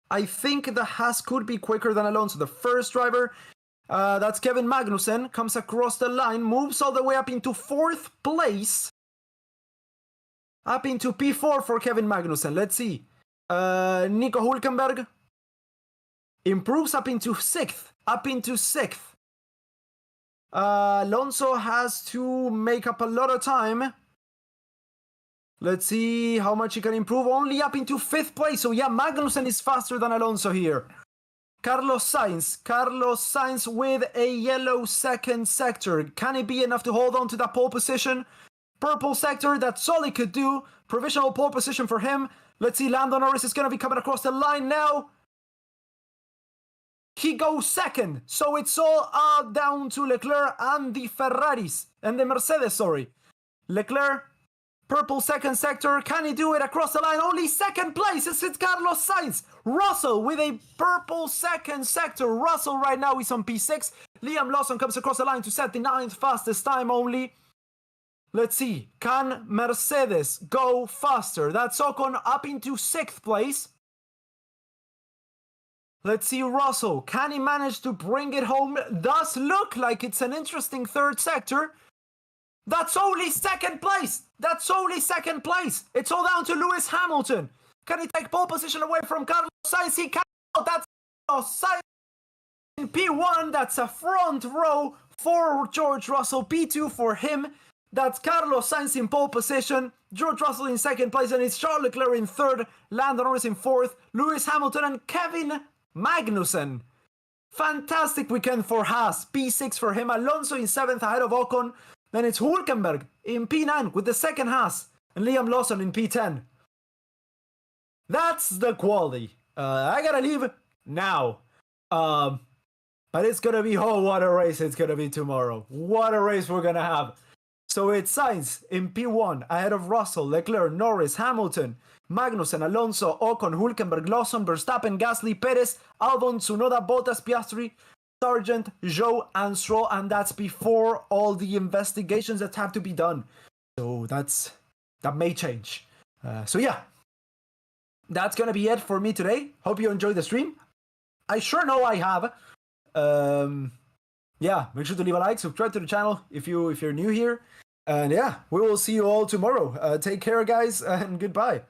The first driver, that's Kevin Magnussen, comes across the line, moves all the way up into 4th place. Up into P4 for Kevin Magnussen. Let's see. Nico Hülkenberg improves up into 6th. Alonso has to make up a lot of time. Let's see how much he can improve. Only up into 5th place. So yeah, Magnussen is faster than Alonso here. Carlos Sainz with a yellow second sector. Can it be enough to hold on to that pole position? Purple sector, that's all he could do. Provisional pole position for him. Let's see, Lando Norris is going to be coming across the line now. He goes second. So it's all down to Leclerc and the Ferraris. And the Mercedes, sorry. Leclerc, purple second sector. Can he do it across the line? Only 2nd place. It's Carlos Sainz. Russell with a purple second sector. Russell right now is on P6. Liam Lawson comes across the line to set the 9th fastest time only. Let's see. Can Mercedes go faster? That's Ocon up into 6th place. Let's see Russell. Can he manage to bring it home? Does look like it's an interesting 3rd sector. That's only 2nd place. It's all down to Lewis Hamilton. Can he take pole position away from Carlos Sainz? He can. That's Carlos Sainz in P1. That's a front row for George Russell. P2 for him. That's Carlos Sainz in pole position. George Russell in 2nd place. And it's Charles Leclerc in 3rd. Lando Norris in 4th. Lewis Hamilton and Kevin Magnussen. Fantastic weekend for Haas. P6 for him. Alonso in 7th ahead of Ocon. Then it's Hülkenberg in P9 with the 2nd Haas. And Liam Lawson in P10. That's the quality. I gotta leave now. But it's gonna be, oh, what a race it's gonna be tomorrow. What a race we're gonna have. So it's Sainz in P1 ahead of Russell, Leclerc, Norris, Hamilton, Magnussen, Alonso, Ocon, Hülkenberg, Lawson, Verstappen, Gasly, Perez, Albon, Tsunoda, Bottas, Piastri, Sargent, Zhou, and Stroll, and that's before all the investigations that have to be done. So that may change. So yeah, that's gonna be it for me today. Hope you enjoyed the stream. I sure know I have. Yeah, make sure to leave a like, subscribe to the channel if you're new here, and yeah, we will see you all tomorrow. Take care, guys, and goodbye.